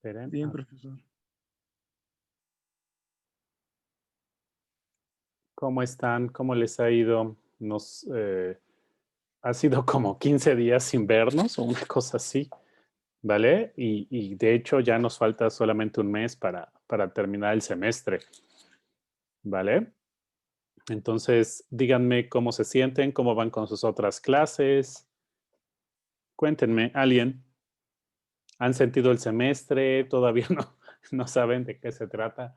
Esperen. Bien, profesor. ¿Cómo están? ¿Cómo les ha ido? Ha sido como 15 días sin vernos o una cosa así, ¿vale? Y de hecho ya nos falta solamente un mes para terminar el semestre, ¿vale? Entonces, díganme cómo se sienten, cómo van con sus otras clases. Cuéntenme, ¿alguien? ¿Han sentido el semestre? ¿Todavía no saben de qué se trata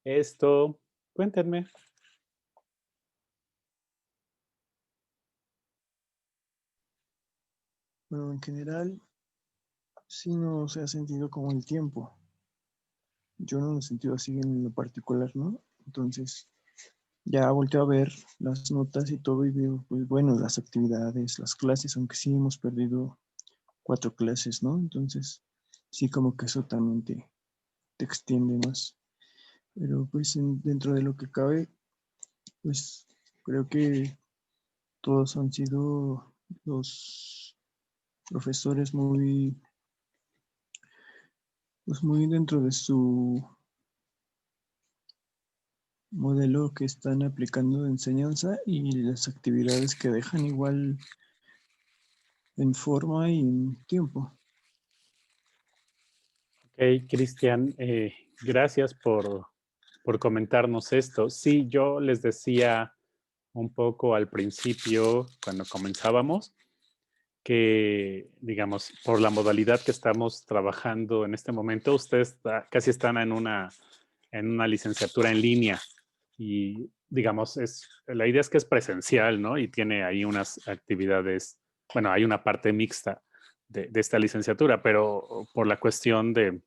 esto? Cuéntenme. Bueno, en general, sí no se ha sentido como el tiempo. Yo no lo he sentido así en lo particular, ¿no? Entonces, ya volteo a ver las notas y todo y veo, pues bueno, las actividades, las clases, aunque sí hemos perdido 4 clases, ¿no? Entonces, sí como que eso también te extiende más. Pero pues dentro de lo que cabe, pues creo que todos han sido los profesores pues muy dentro de su modelo que están aplicando de enseñanza y las actividades que dejan igual en forma y en tiempo. Ok, Cristian, gracias por comentarnos esto. Sí, yo les decía un poco al principio, cuando comenzábamos, que, digamos, por la modalidad que estamos trabajando en este momento, ustedes casi están en una licenciatura en línea y, digamos, la idea es que es presencial, ¿no? Y tiene ahí unas actividades, bueno, hay una parte mixta de esta licenciatura, pero por la cuestión de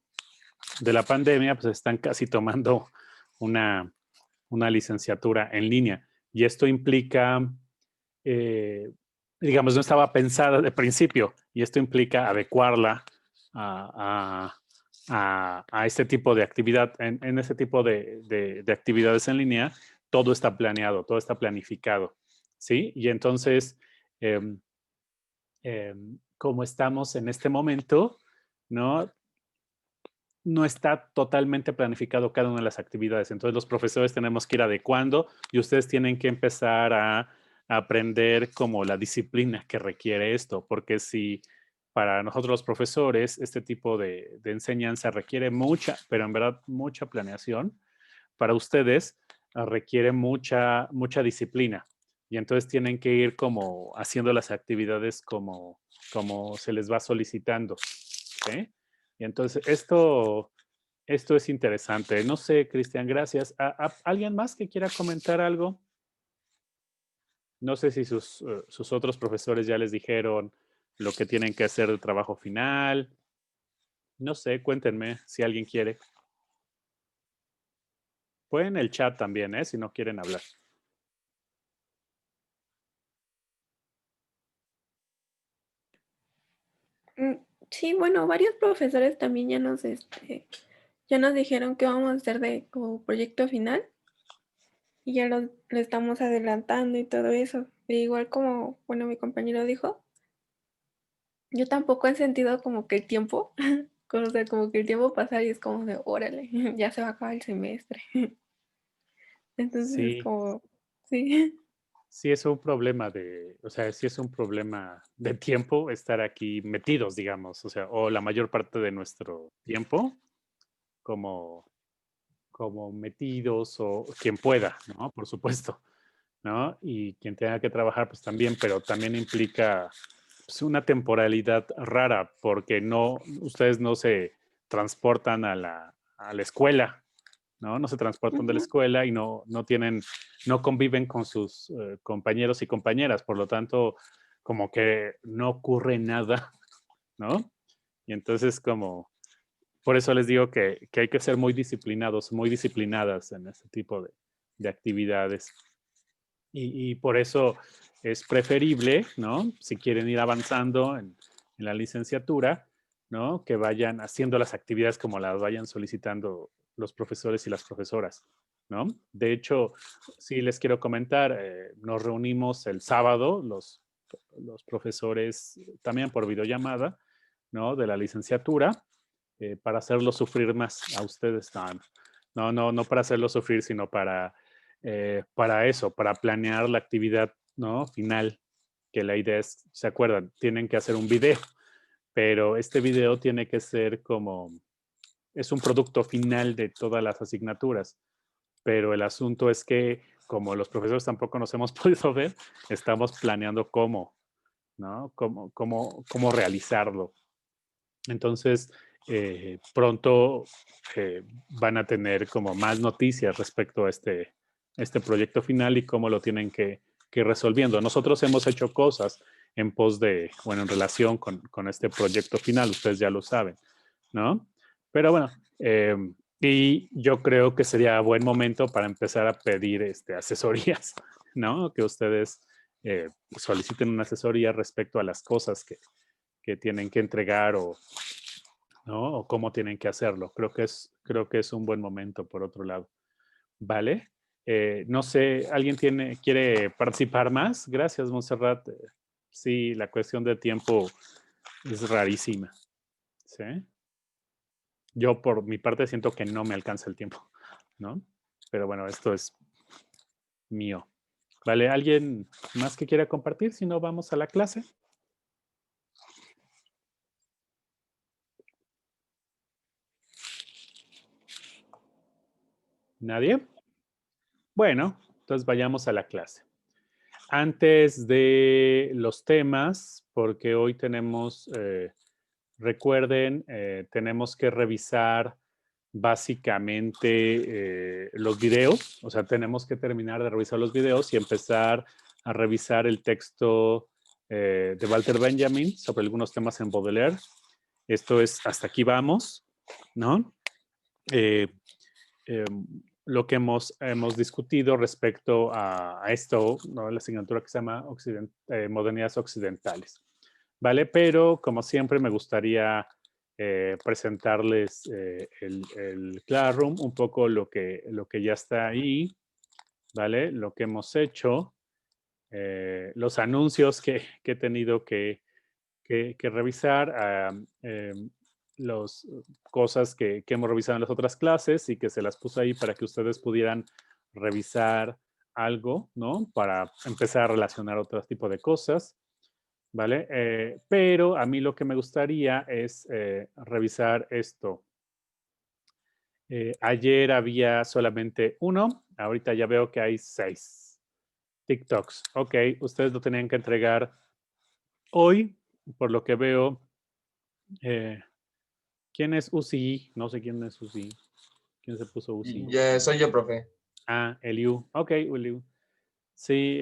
la pandemia, pues están casi tomando una, una licenciatura en línea. Y esto implica, eh, digamos, no estaba pensada de principio, y esto implica adecuarla a este tipo de actividad. En este tipo de actividades en línea, todo está planeado, todo está planificado, ¿sí? Y entonces, eh, como estamos en este momento, ¿no? No está totalmente planificado cada una de las actividades. Entonces los profesores tenemos que ir adecuando y ustedes tienen que empezar a aprender como la disciplina que requiere esto, porque si para nosotros los profesores este tipo de enseñanza requiere mucha, pero en verdad mucha planeación, para ustedes requiere mucha disciplina. Y entonces tienen que ir como haciendo las actividades como se les va solicitando. ¿Sí? Y entonces esto es interesante. No sé, Cristian, gracias. ¿Alguien más que quiera comentar algo? No sé si sus otros profesores ya les dijeron lo que tienen que hacer de trabajo final. No sé, cuéntenme si alguien quiere. Pueden el chat también, si no quieren hablar. Sí, bueno, varios profesores también ya nos dijeron que vamos a hacer de como proyecto final y ya lo estamos adelantando y todo eso. E igual como, bueno, mi compañero dijo, yo tampoco he sentido como que el tiempo, o sea, como que el tiempo pasar y es como de, órale, ya se va a acabar el semestre. Entonces es Sí, como, sí. sí es un problema o sea, sí es un problema de tiempo estar aquí metidos, digamos, o sea, o la mayor parte de nuestro tiempo como metidos o quien pueda, ¿no? Por supuesto, ¿no? Y quien tenga que trabajar, pues también, pero también implica pues, una temporalidad rara porque ustedes no se transportan a la escuela, ¿no? No se transportan de la Ujú. escuela y no conviven con sus compañeros y compañeras, por lo tanto, como que no ocurre nada, ¿no? Y entonces por eso les digo que hay que ser muy disciplinados, muy disciplinadas en este tipo de actividades. Y por eso es preferible, ¿no? Si quieren ir avanzando en la licenciatura, ¿no? Que vayan haciendo las actividades como las vayan solicitando los profesores y las profesoras, ¿no? De hecho, sí les quiero comentar, nos reunimos el sábado, los profesores también por videollamada, ¿no? De la licenciatura para hacerlo sufrir más a ustedes. No para hacerlo sufrir, sino para eso, para planear la actividad, ¿no? Final, que la idea es, ¿se acuerdan? Tienen que hacer un video, pero este video tiene que ser es un producto final de todas las asignaturas, pero el asunto es que como los profesores tampoco nos hemos podido ver, estamos planeando cómo, ¿no? Cómo realizarlo. Entonces, pronto van a tener como más noticias respecto a este proyecto final y cómo lo tienen que ir resolviendo. Nosotros hemos hecho cosas en en relación con este proyecto final, ustedes ya lo saben, ¿no? Pero bueno, y yo creo que sería buen momento para empezar a pedir asesorías, ¿no? Que ustedes soliciten una asesoría respecto a las cosas que tienen que entregar ¿no? O cómo tienen que hacerlo. Creo que es un buen momento, por otro lado. ¿Vale? No sé, ¿alguien quiere participar más? Gracias, Montserrat. Sí, la cuestión de tiempo es rarísima. ¿Sí? Yo, por mi parte, siento que no me alcanza el tiempo, ¿no? Pero bueno, esto es mío. ¿Vale? ¿Alguien más que quiera compartir? Si no, vamos a la clase. ¿Nadie? Bueno, entonces vayamos a la clase. Antes de los temas, porque hoy tenemos, recuerden, tenemos que revisar básicamente los videos, o sea, tenemos que terminar de revisar los videos y empezar a revisar el texto de Walter Benjamin sobre algunos temas en Baudelaire. Esto es, hasta aquí vamos, ¿no? Eh, lo que hemos discutido respecto a esto, ¿no? La asignatura que se llama Modernidades Occidentales, ¿vale? Pero, como siempre, me gustaría presentarles el Classroom, un poco lo que ya está ahí, ¿vale? Lo que hemos hecho, los anuncios que he tenido que revisar, las cosas que hemos revisado en las otras clases y que se las puse ahí para que ustedes pudieran revisar algo, ¿no? Para empezar a relacionar otro tipo de cosas, ¿vale? Pero a mí lo que me gustaría es revisar esto. Ayer había solamente uno, ahorita ya veo que hay 6 TikToks. Ok, ustedes lo tenían que entregar hoy, por lo que veo. ¿Quién es Uzi? No sé quién es Uzi. ¿Quién se puso Uzi? Ya, soy yo, profe. Ah, Eliu. Ok, Eliu. Sí,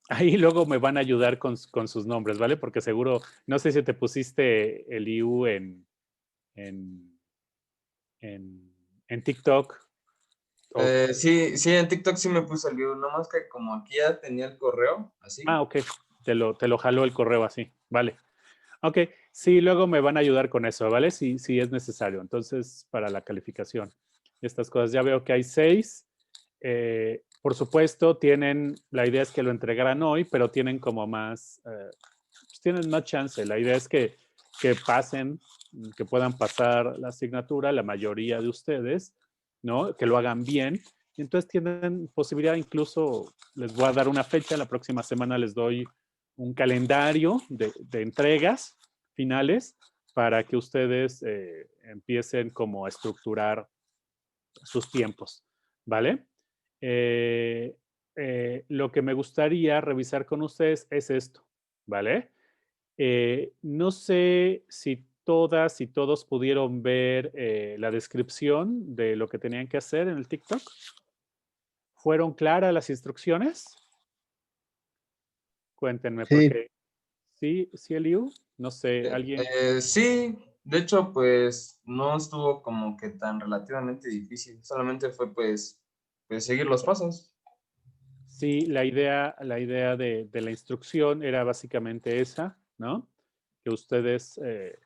ahí luego me van a ayudar con sus nombres, ¿vale? Porque seguro, no sé si te pusiste Eliu en, en TikTok. Sí, en TikTok sí me puse el video, nomás que como aquí ya tenía el correo, así. Ah, ok. Te lo jaló el correo así. Vale. Ok. Sí, luego me van a ayudar con eso, ¿vale? Sí, es necesario. Entonces, para la calificación. Estas cosas. Ya veo que hay 6. Por supuesto, la idea es que lo entregaran hoy, pero tienen como más, pues tienen más chance. La idea es que pasen, que puedan pasar la asignatura, la mayoría de ustedes, ¿no? Que lo hagan bien. Y entonces tienen posibilidad, incluso les voy a dar una fecha, la próxima semana les doy un calendario de entregas finales para que ustedes empiecen como a estructurar sus tiempos, ¿vale? Lo que me gustaría revisar con ustedes es esto, ¿vale? No sé si todas y todos pudieron ver la descripción de lo que tenían que hacer en el TikTok. ¿Fueron claras las instrucciones? Cuéntenme, Sí, porque sí, Eliu, no sé, alguien. Sí, de hecho, pues no estuvo como que tan relativamente difícil, solamente fue pues seguir los pasos. Sí, la idea de la instrucción era básicamente esa, ¿no? Que ustedes eh,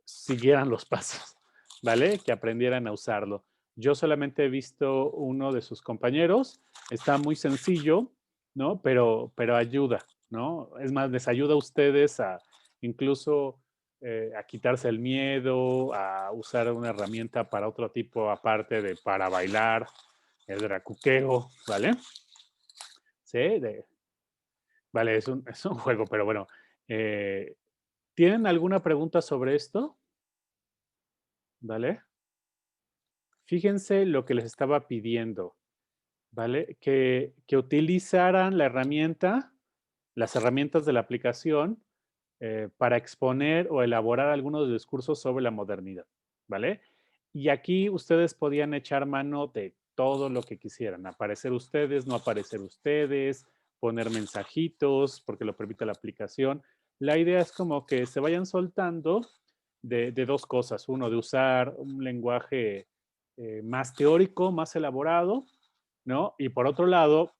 siguieran los pasos, ¿vale? Que aprendieran a usarlo. Yo solamente he visto uno de sus compañeros, está muy sencillo, ¿no? Pero ayuda, ¿no? Es más, les ayuda a ustedes a incluso a quitarse el miedo, a usar una herramienta para otro tipo aparte de para bailar, el dracuqueo, ¿vale? Sí, vale, es un juego, pero bueno. ¿Tienen alguna pregunta sobre esto? ¿Vale? Fíjense lo que les estaba pidiendo, ¿vale? Que utilizaran la herramienta, las herramientas de la aplicación para exponer o elaborar algunos discursos sobre la modernidad, ¿vale? Y aquí ustedes podían echar mano de todo lo que quisieran, aparecer ustedes, no aparecer ustedes, poner mensajitos, porque lo permite la aplicación. La idea es como que se vayan soltando de dos cosas. Uno, de usar un lenguaje más teórico, más elaborado, ¿no? Y por otro lado,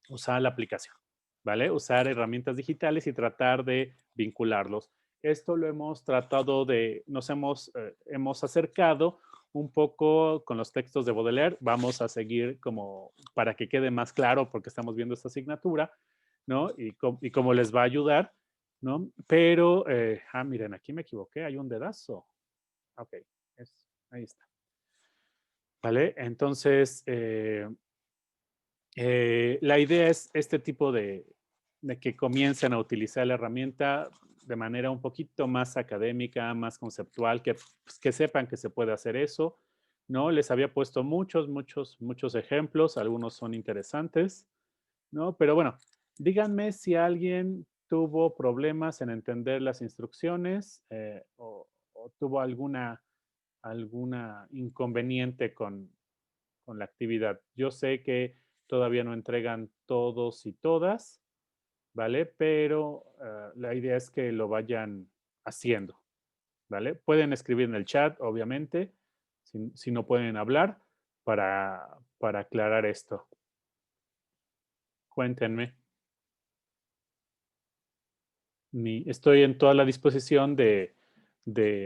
usar la aplicación, ¿vale? Usar herramientas digitales y tratar de vincularlos. Esto lo hemos tratado de, hemos acercado un poco con los textos de Baudelaire. Vamos a seguir como para que quede más claro porque estamos viendo esta asignatura, ¿no? Y cómo les va a ayudar, ¿no? Pero, miren, aquí me equivoqué, hay un dedazo. Ok, ahí está. ¿Vale? Entonces, la idea es este tipo de que comiencen a utilizar la herramienta de manera un poquito más académica, más conceptual, pues, que sepan que se puede hacer eso, ¿no? Les había puesto muchos ejemplos, algunos son interesantes, ¿no? Pero bueno, díganme si alguien tuvo problemas en entender las instrucciones o tuvo alguna inconveniente con la actividad. Yo sé que todavía no entregan todos y todas, ¿vale? Pero la idea es que lo vayan haciendo, ¿vale? Pueden escribir en el chat, obviamente, si no pueden hablar, para aclarar esto. Cuéntenme. Estoy en toda la disposición de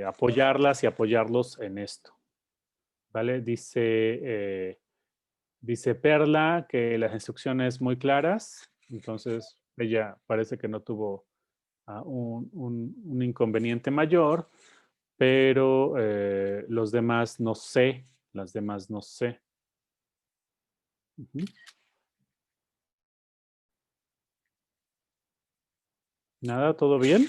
apoyarlas y apoyarlos en esto, ¿vale? Dice Perla que las instrucciones muy claras, entonces ella parece que no tuvo un inconveniente mayor, pero los demás no sé, las demás no sé. Ujú. Nada, ¿todo bien?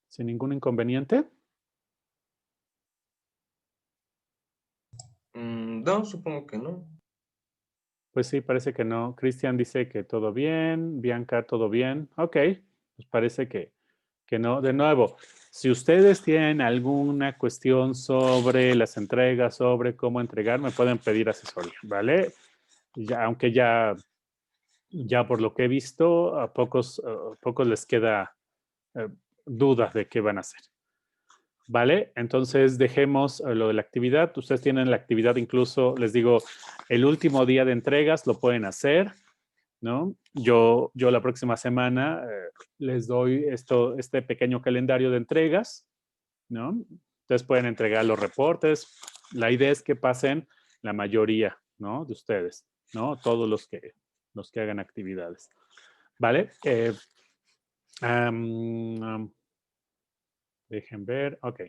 ¿Sin ningún inconveniente? No, supongo que no. Pues sí, parece que no. Cristian dice que todo bien, Bianca, todo bien. Ok, pues parece que no. De nuevo, si ustedes tienen alguna cuestión sobre las entregas, sobre cómo entregar, me pueden pedir asesoría, ¿vale? Aunque ya por lo que he visto, a pocos les queda eh, dudas de qué van a hacer. ¿Vale? Entonces dejemos lo de la actividad. Ustedes tienen la actividad incluso, les digo, el último día de entregas lo pueden hacer, ¿no? Yo la próxima semana les doy este pequeño calendario de entregas, ¿no? Ustedes pueden entregar los reportes. La idea es que pasen la mayoría, ¿no? De ustedes, ¿no? Todos los que hagan actividades. ¿Vale? Dejen ver. Ok.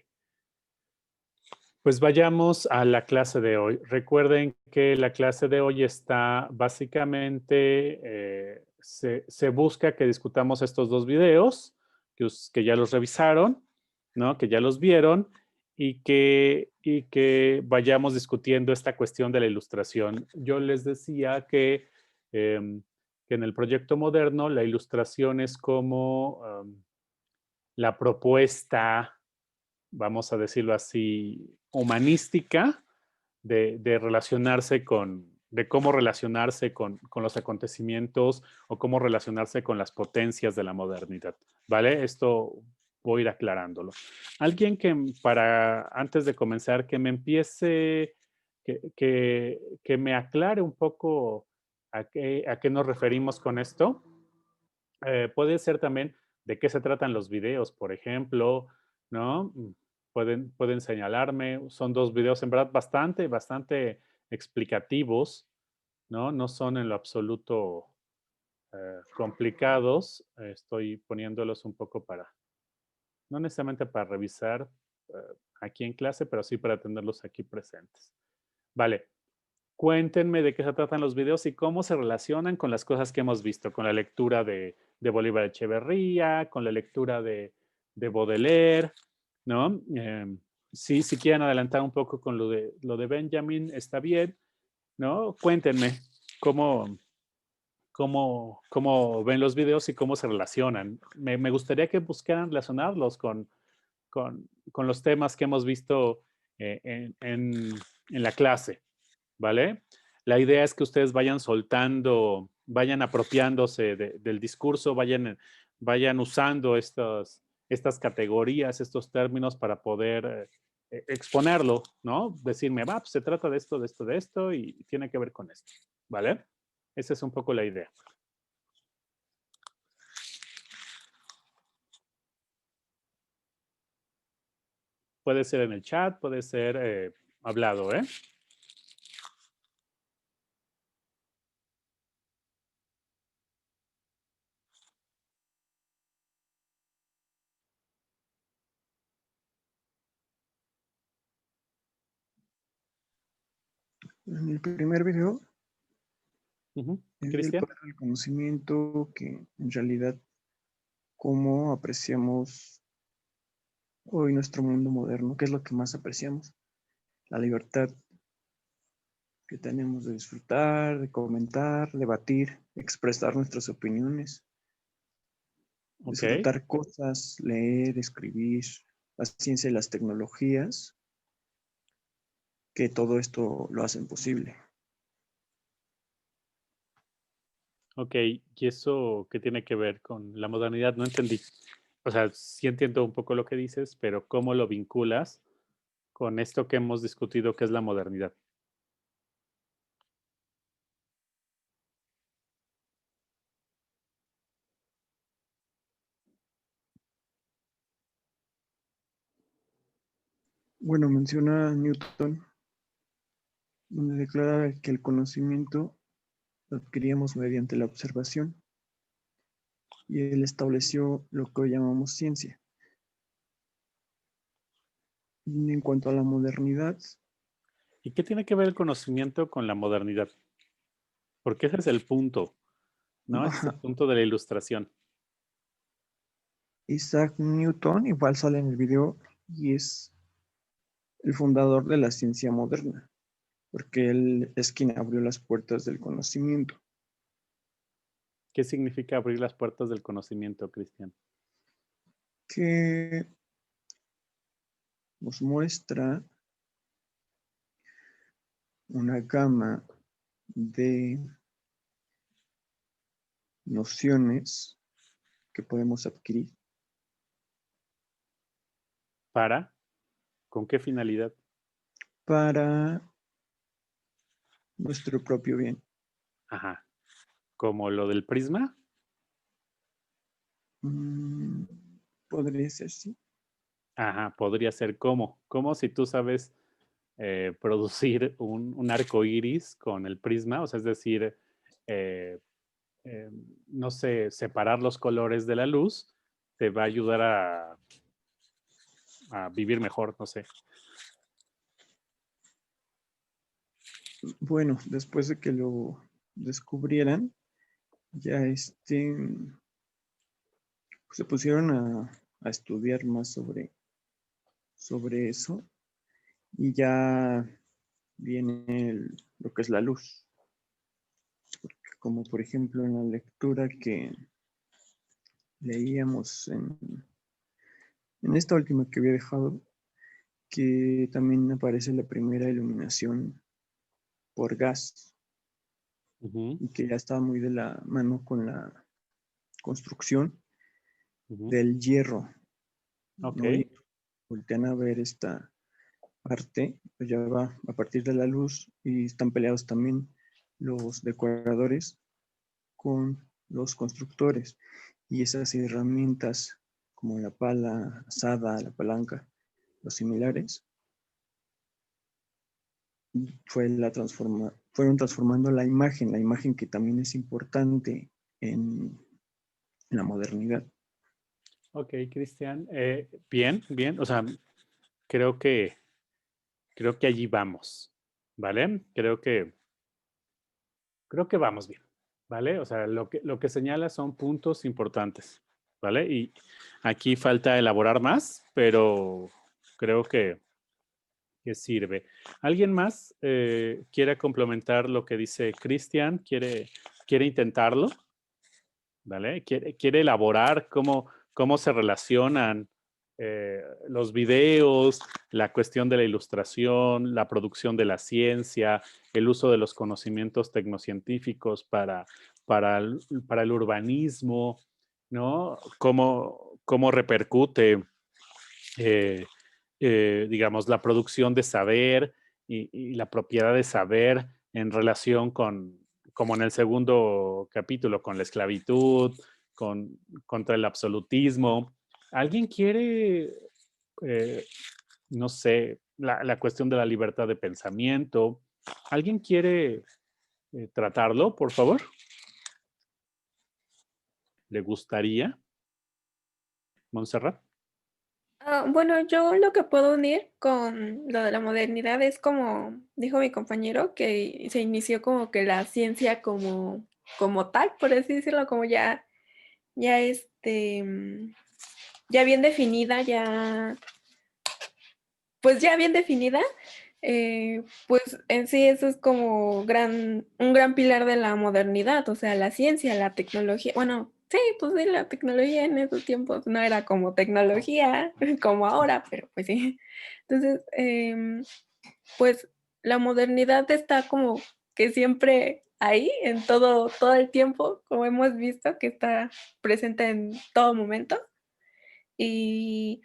Pues vayamos a la clase de hoy. Recuerden que la clase de hoy está básicamente, se busca que discutamos estos dos videos, que ya los revisaron, ¿no? Que ya los vieron y que vayamos discutiendo esta cuestión de la ilustración. Yo les decía que en el proyecto moderno la ilustración es como la propuesta, vamos a decirlo así, humanística de relacionarse de cómo relacionarse con los acontecimientos o cómo relacionarse con las potencias de la modernidad, ¿vale? Esto voy a ir aclarándolo. Alguien antes de comenzar, que me empiece, que me aclare un poco a qué nos referimos con esto. Puede ser también de qué se tratan los videos, por ejemplo, ¿no? Pueden señalarme. Son dos videos en verdad bastante explicativos, ¿no? No son en lo absoluto complicados. Estoy poniéndolos un poco No necesariamente para revisar aquí en clase, pero sí para tenerlos aquí presentes. Vale. Cuéntenme de qué se tratan los videos y cómo se relacionan con las cosas que hemos visto, con la lectura de Bolívar Echeverría, con la lectura de Baudelaire, ¿no? Sí, si quieren adelantar un poco con lo de Benjamin, está bien, ¿no? Cuéntenme cómo, cómo ven los videos y cómo se relacionan. Me gustaría que buscaran relacionarlos con los temas que hemos visto en la clase, ¿vale? La idea es que ustedes vayan soltando, vayan apropiándose del discurso, vayan usando estas categorías, estos términos para poder exponerlo, ¿no? Decirme, va, pues se trata de esto, de esto, de esto y tiene que ver con esto, ¿vale? Esa es un poco la idea. Puede ser en el chat, puede ser hablado, ¿eh? En el primer video es el Cristian. poder del conocimiento, que en realidad cómo apreciamos hoy nuestro mundo moderno, qué es lo que más apreciamos, la libertad que tenemos de disfrutar, de comentar, debatir, expresar nuestras opiniones, Ok, disfrutar cosas, leer, escribir, la ciencia y las tecnologías, que todo esto lo hacen posible. ok. ¿Y eso qué tiene que ver con la modernidad? No entendí. O sea, sí entiendo un poco lo que dices, pero ¿cómo lo vinculas con esto que hemos discutido que es la modernidad? Bueno, menciona Newton, donde declara que el conocimiento lo adquiríamos mediante la observación, y él estableció lo que hoy llamamos ciencia. Y en cuanto a la modernidad, ¿Y qué tiene que ver el conocimiento con la modernidad? Porque ese es el punto, ¿no? Ese es el punto de la ilustración. Isaac Newton igual sale en el video y es el fundador de la ciencia moderna, porque él es quien abrió las puertas del conocimiento, ¿Qué significa abrir las puertas del conocimiento, Cristian? que nos muestra una gama de nociones que podemos adquirir ¿Para? ¿Con qué finalidad? para nuestro propio bien. Ajá. ¿Como lo del prisma? Mm, podría ser, sí. Ajá, podría ser como. Como si tú sabes producir un arco iris con el prisma, o sea, es decir, eh, no sé, separar los colores de la luz, te va a ayudar a vivir mejor, no sé. Bueno, después de que lo descubrieran, ya pues se pusieron a estudiar más sobre eso, y ya viene lo que es la luz, como por ejemplo en la lectura que leíamos en esta última que había dejado, que también aparece la primera iluminación por gas, Ujú, y que ya está muy de la mano con la construcción ujú. del hierro, Ok, ¿no? Y voltean a ver esta parte, pues ya va a partir de la luz, y están peleados también los decoradores con los constructores, y esas herramientas como la pala asada, la palanca, los similares, fueron transformando la imagen que también es importante en la modernidad. Ok, Cristian. Bien, bien. O sea, creo que, creo que allí vamos, ¿vale? Creo que vamos bien, ¿vale? O sea, lo que señala son puntos importantes, ¿vale? Y aquí falta elaborar más, pero creo que sirve. ¿Alguien más quiere complementar lo que dice Cristian? ¿Quiere intentarlo? ¿Vale? Quiere elaborar cómo se relacionan los videos, la cuestión de la ilustración, la producción de la ciencia, el uso de los conocimientos tecnocientíficos para el urbanismo, ¿no? Cómo repercute, eh, digamos, la producción de saber y la propiedad de saber en relación como en el segundo capítulo, con la esclavitud, contra el absolutismo. ¿Alguien quiere, eh, no sé, la cuestión de la libertad de pensamiento? ¿Alguien quiere tratarlo, por favor? ¿Le gustaría, Montserrat? Bueno, yo lo que puedo unir con lo de la modernidad es como dijo mi compañero, que se inició como que la ciencia como tal, por así decirlo, como ya ya bien definida, pues ya bien definida, pues en sí eso es como un gran pilar de la modernidad, o sea, la ciencia, la tecnología, bueno, sí, pues sí, la tecnología en esos tiempos no era como tecnología como ahora, pero pues sí. Entonces, pues la modernidad está como que siempre ahí, en todo el tiempo, como hemos visto, que está presente en todo momento. Y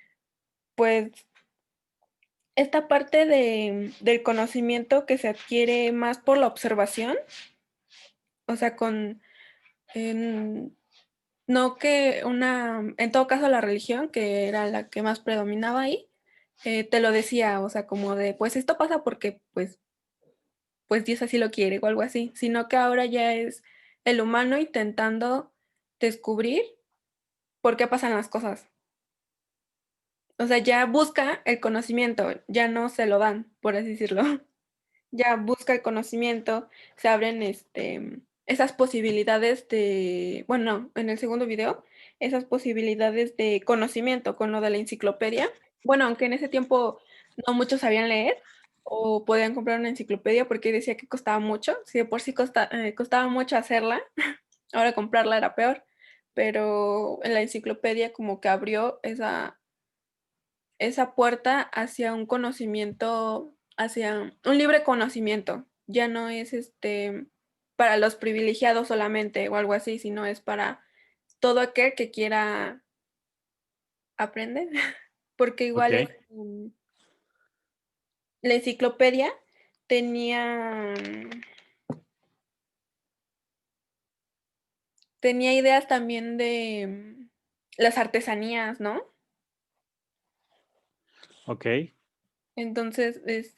pues esta parte del conocimiento que se adquiere más por la observación, o sea, en- no que en todo caso la religión, que era la que más predominaba ahí, te lo decía, o sea, como de, pues esto pasa porque, pues Dios así lo quiere o algo así, sino que ahora ya es el humano intentando descubrir por qué pasan las cosas. O sea, ya busca el conocimiento, ya no se lo dan, por así decirlo. Ya busca el conocimiento, se abren esas posibilidades bueno, no, en el segundo video, esas posibilidades de conocimiento con lo de la enciclopedia. Bueno, aunque en ese tiempo no muchos sabían leer o podían comprar una enciclopedia porque decía que costaba mucho, si de por sí costaba mucho hacerla, ahora comprarla era peor, pero en la enciclopedia como que abrió esa puerta hacia un conocimiento, hacia un libre conocimiento. Ya no es para los privilegiados solamente o algo así, sino es para todo aquel que quiera aprender. Porque Ok, igual la enciclopedia tenía, tenía ideas también de las artesanías, ¿no? ok. Entonces es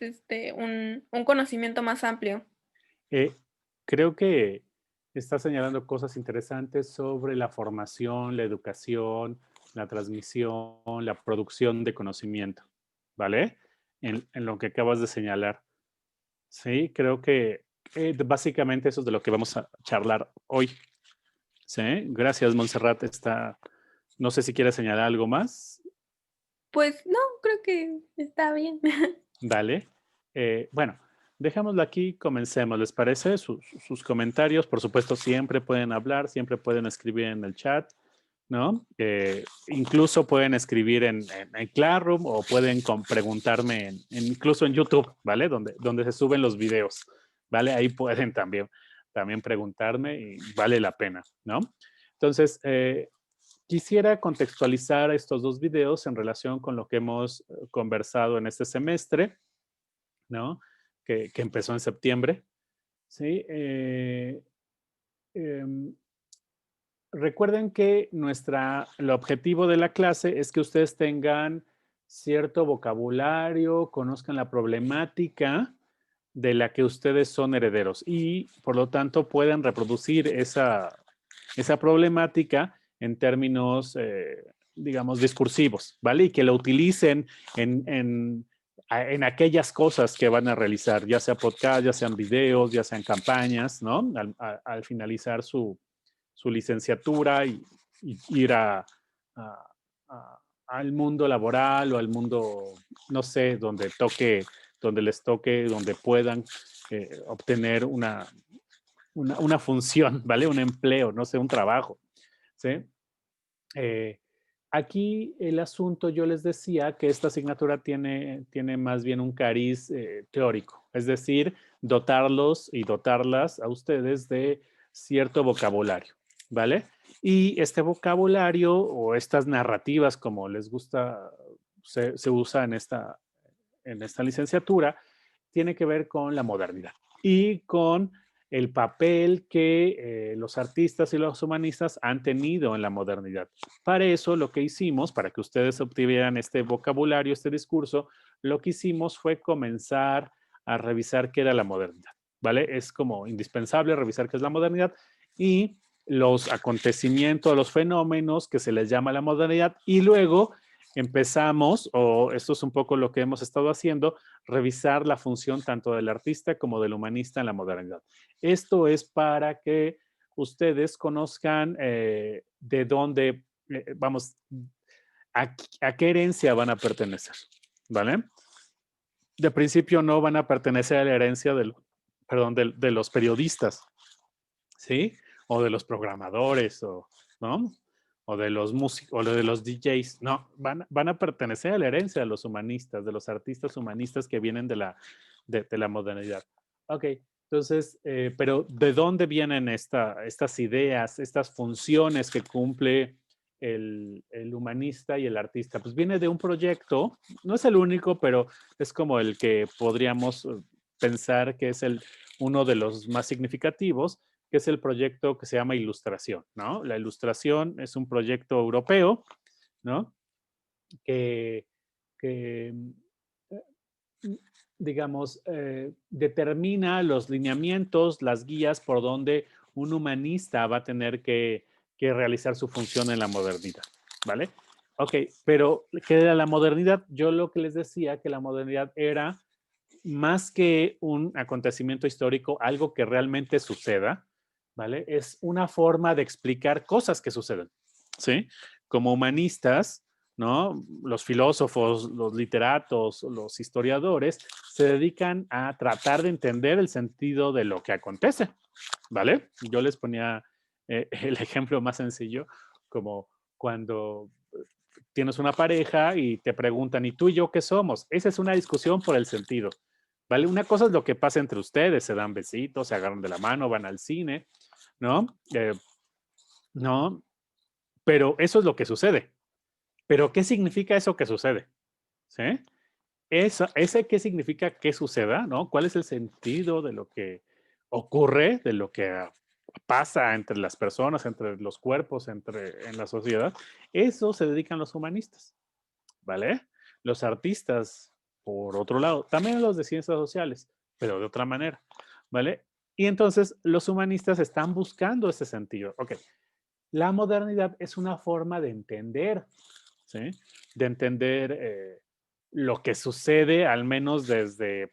un conocimiento más amplio. Eh, Creo que está señalando cosas interesantes sobre la formación, la educación, la transmisión, la producción de conocimiento, ¿vale? En lo que acabas de señalar. Sí, creo que básicamente eso es de lo que vamos a charlar hoy. Sí, gracias, Montserrat. No sé si quieres señalar algo más. Pues no, creo que está bien. Dale. Bueno, dejémoslo aquí, comencemos, ¿les parece? Sus comentarios, por supuesto, siempre pueden hablar, siempre pueden escribir en el chat, ¿no? Incluso pueden escribir en Classroom o pueden preguntarme incluso en YouTube, ¿vale? Donde se suben los videos, ¿vale? Ahí pueden también preguntarme y vale la pena, ¿no? Entonces, quisiera contextualizar estos dos videos en relación con lo que hemos conversado en este semestre, ¿no? Que empezó en septiembre, ¿sí? Eh, Recuerden que el objetivo de la clase es que ustedes tengan cierto vocabulario, conozcan la problemática de la que ustedes son herederos y por lo tanto puedan reproducir esa problemática en términos digamos, discursivos, ¿vale? Y que lo utilicen en aquellas cosas que van a realizar, ya sea podcast, ya sean videos, ya sean campañas, ¿no? Al finalizar su licenciatura y ir al mundo laboral o al mundo, no sé, donde les toque, donde puedan obtener una función, ¿vale? Un empleo, no sé, un trabajo, ¿sí? Aquí el asunto, yo les decía que esta asignatura tiene más bien un cariz teórico, es decir, dotarlos y dotarlas a ustedes de cierto vocabulario, ¿vale? Y este vocabulario o estas narrativas, como les gusta, se usa en esta licenciatura, tiene que ver con la modernidad y con el papel que los artistas y los humanistas han tenido en la modernidad. Para eso, lo que hicimos, para que ustedes obtuvieran este vocabulario, este discurso, lo que hicimos fue comenzar a revisar qué era la modernidad, ¿vale? Es como indispensable revisar qué es la modernidad y los acontecimientos, los fenómenos que se les llama la modernidad, y luego empezamos, o esto es un poco lo que hemos estado haciendo, revisar la función tanto del artista como del humanista en la modernidad. Esto es para que ustedes conozcan de dónde, vamos, a qué herencia van a pertenecer, ¿vale? De principio no van a pertenecer a la herencia de los periodistas, ¿sí? O de los programadores, ¿no? O de los músicos, o de los DJs. No, van a pertenecer a la herencia de los humanistas, de los artistas humanistas que vienen de la modernidad. Ok, entonces, pero ¿de dónde vienen estas ideas, estas funciones que cumple el humanista y el artista? Pues viene de un proyecto, no es el único, pero es como el que podríamos pensar que es uno de los más significativos, que es el proyecto que se llama Ilustración, ¿no? La Ilustración es un proyecto europeo, ¿no? Que digamos, determina los lineamientos, las guías por donde un humanista va a tener que realizar su función en la modernidad, ¿vale? Ok, pero ¿qué era la modernidad? Yo lo que les decía que la modernidad era más que un acontecimiento histórico, algo que realmente suceda, ¿vale? Es una forma de explicar cosas que suceden, ¿sí? Como humanistas, ¿no? Los filósofos, los literatos, los historiadores se dedican a tratar de entender el sentido de lo que acontece, ¿vale? Yo les ponía el ejemplo más sencillo, como cuando tienes una pareja y te preguntan, ¿y tú y yo qué somos? Esa es una discusión por el sentido, ¿vale? Una cosa es lo que pasa entre ustedes, se dan besitos, se agarran de la mano, van al cine, ¿no? No, pero eso es lo que sucede. Pero ¿qué significa eso que sucede? ¿Sí? Ese qué significa que suceda, ¿no? ¿Cuál es el sentido de lo que ocurre, de lo que pasa entre las personas, entre los cuerpos, en la sociedad? Eso se dedican los humanistas, ¿vale? Los artistas, por otro lado, también los de ciencias sociales, pero de otra manera, ¿vale? Y entonces los humanistas están buscando ese sentido. Ok, la modernidad es una forma de entender, ¿sí? De entender lo que sucede, al menos desde,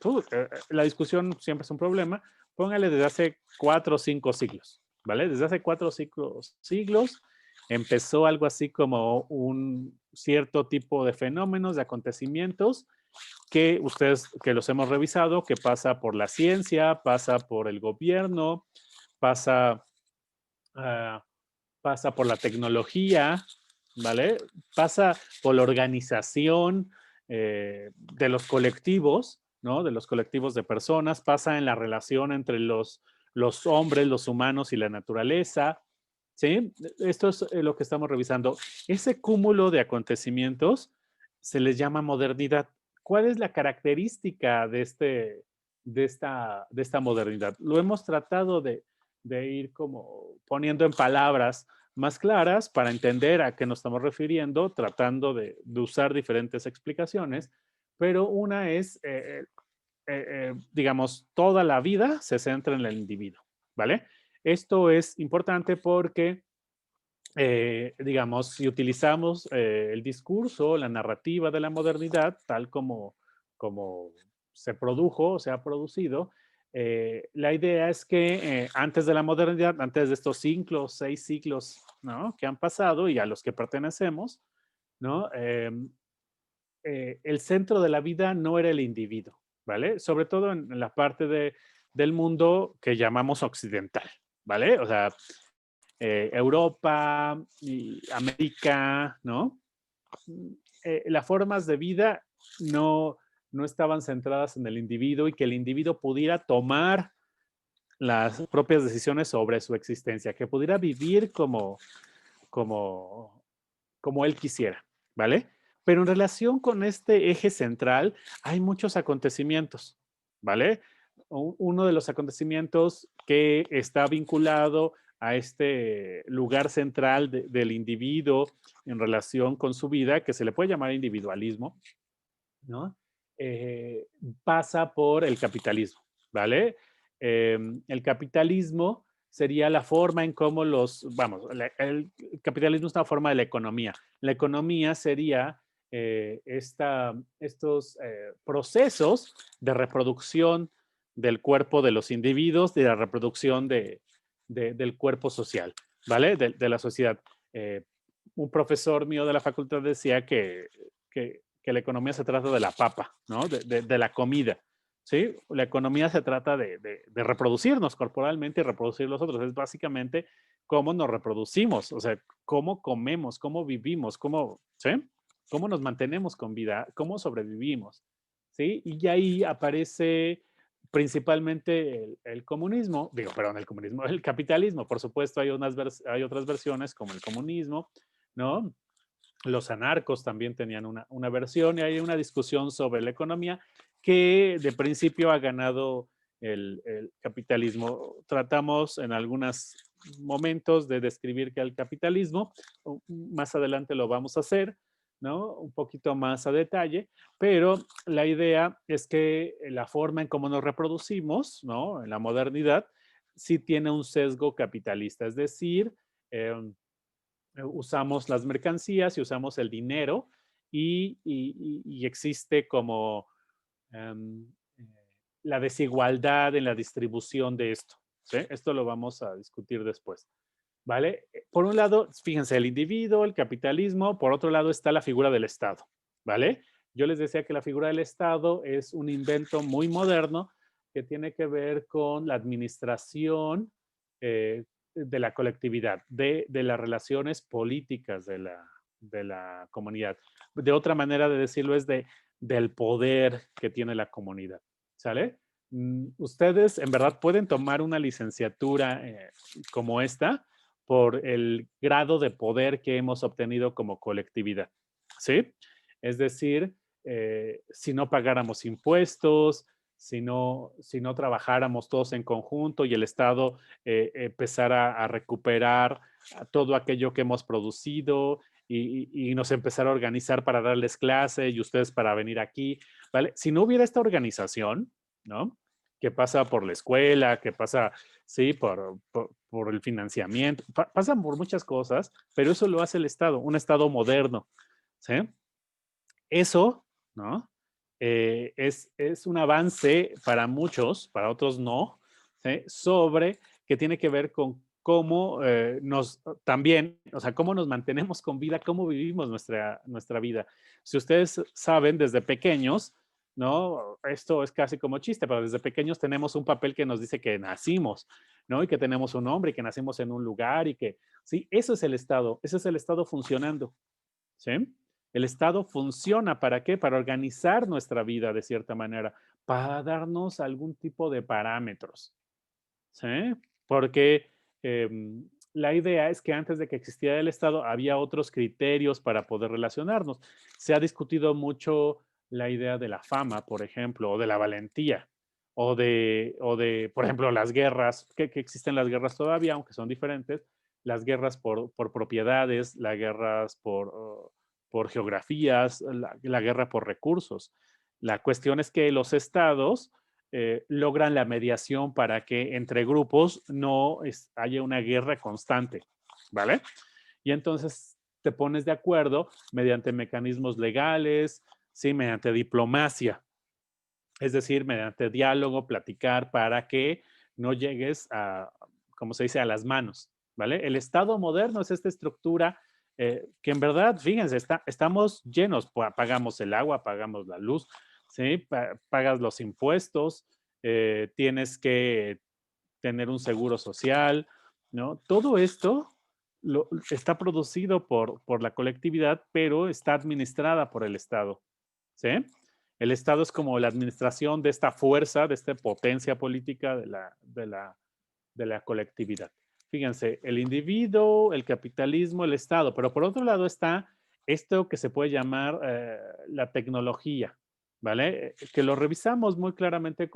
la discusión siempre es un problema, póngale desde hace 4 o 5 siglos, ¿vale? Desde hace 4 o 5 siglos empezó algo así como un cierto tipo de fenómenos, de acontecimientos que ustedes, que los hemos revisado, que pasa por la ciencia, pasa por el gobierno, pasa, uh, pasa por la tecnología, ¿vale? Pasa por la organización de los colectivos, ¿no? De los colectivos de personas, pasa en la relación entre los hombres, los humanos y la naturaleza, ¿sí? Esto es lo que estamos revisando. Ese cúmulo de acontecimientos se les llama modernidad. ¿Cuál es la característica de esta modernidad? Lo hemos tratado de ir como poniendo en palabras más claras para entender a qué nos estamos refiriendo, tratando de usar diferentes explicaciones, pero una es, digamos, toda la vida se centra en el individuo, ¿vale? Esto es importante porque digamos, si utilizamos el discurso, la narrativa de la modernidad, tal como se produjo o se ha producido, la idea es que antes de la modernidad, antes de estos 6 siglos, ¿no?, que han pasado y a los que pertenecemos, ¿no?, el centro de la vida no era el individuo, ¿vale? Sobre todo en la parte del mundo que llamamos occidental, ¿vale? O sea, Europa y América, ¿no? Las formas de vida no, no estaban centradas en el individuo y que el individuo pudiera tomar las propias decisiones sobre su existencia, que pudiera vivir como, como él quisiera, ¿vale? Pero en relación con este eje central hay muchos acontecimientos, ¿vale? Uno de los acontecimientos que está vinculado a este lugar central del individuo en relación con su vida, que se le puede llamar individualismo, ¿no? Eh, Pasa por el capitalismo, ¿vale? El capitalismo sería la forma en cómo el capitalismo es una forma de la economía. La economía sería estos procesos de reproducción del cuerpo de los individuos, de la reproducción del cuerpo social, ¿vale? De la sociedad. Eh, un profesor mío de la facultad decía que la economía se trata de la papa, ¿no? De la comida, ¿sí? La economía se trata de reproducirnos corporalmente y reproducir los otros. Es básicamente cómo nos reproducimos, o sea, cómo comemos, cómo vivimos, ¿sí? Cómo nos mantenemos con vida, cómo sobrevivimos, ¿sí? Y ahí aparece principalmente el comunismo, el capitalismo, por supuesto, hay otras versiones como el comunismo, ¿no? Los anarcos también tenían una versión y hay una discusión sobre la economía que de principio ha ganado el capitalismo. Tratamos en algunos momentos de describir que el capitalismo, más adelante lo vamos a hacer, ¿no? Un poquito más a detalle, pero la idea es que la forma en cómo nos reproducimos, ¿no?, en la modernidad, sí tiene un sesgo capitalista, es decir, usamos las mercancías y usamos el dinero y existe como um, la desigualdad en la distribución de esto, ¿sí? Esto lo vamos a discutir después, ¿vale? Por un lado, fíjense, el individuo, el capitalismo, por otro lado está la figura del Estado, ¿vale? Yo les decía que la figura del Estado es un invento muy moderno que tiene que ver con la administración de la colectividad, de las relaciones políticas de la comunidad. De otra manera de decirlo es del poder que tiene la comunidad, ¿sale? Ustedes en verdad pueden tomar una licenciatura como esta por el grado de poder que hemos obtenido como colectividad, ¿sí? Es decir, si no pagáramos impuestos, si no trabajáramos todos en conjunto y el Estado empezara a recuperar todo aquello que hemos producido y nos empezara a organizar para darles clase y ustedes para venir aquí, ¿vale? Si no hubiera esta organización, ¿no?, que pasa por la escuela, que pasa, sí, por el financiamiento, pasan por muchas cosas, pero eso lo hace el Estado, un Estado moderno, ¿sí? Eso, ¿no? Es un avance para muchos, para otros no, ¿sí?, sobre que tiene que ver con cómo también, o sea, cómo nos mantenemos con vida, cómo vivimos nuestra vida. Si ustedes saben, desde pequeños, ¿no? Esto es casi como chiste, pero desde pequeños tenemos un papel que nos dice que nacimos, ¿no? Y que tenemos un nombre y que nacimos en un lugar y que, sí, eso es el Estado, ese es el Estado funcionando, ¿sí? El Estado funciona ¿para qué? Para organizar nuestra vida de cierta manera, para darnos algún tipo de parámetros, ¿sí? Porque la idea es que antes de que existiera el Estado había otros criterios para poder relacionarnos. Se ha discutido mucho la idea de la fama, por ejemplo, o de la valentía, por ejemplo, las guerras, que existen las guerras todavía, aunque son diferentes, las guerras por propiedades, las guerras por geografías, la guerra por recursos. La cuestión es que los estados logran la mediación para que entre grupos no haya una guerra constante, ¿vale? Y entonces te pones de acuerdo mediante mecanismos legales, ¿sí? Mediante diplomacia, es decir, mediante diálogo, platicar para que no llegues a, como se dice, a las manos, ¿vale? El Estado moderno es esta estructura que en verdad, fíjense, estamos llenos, pagamos el agua, pagamos la luz, ¿sí? Pagas los impuestos, tienes que tener un seguro social, ¿no? Todo esto está producido por la colectividad, pero está administrada por el Estado, ¿sí? El Estado es como la administración de esta fuerza, de esta potencia política de la colectividad. Fíjense, el individuo, el capitalismo, el Estado, pero por otro lado está esto que se puede llamar la tecnología, ¿vale? Que lo revisamos muy claramente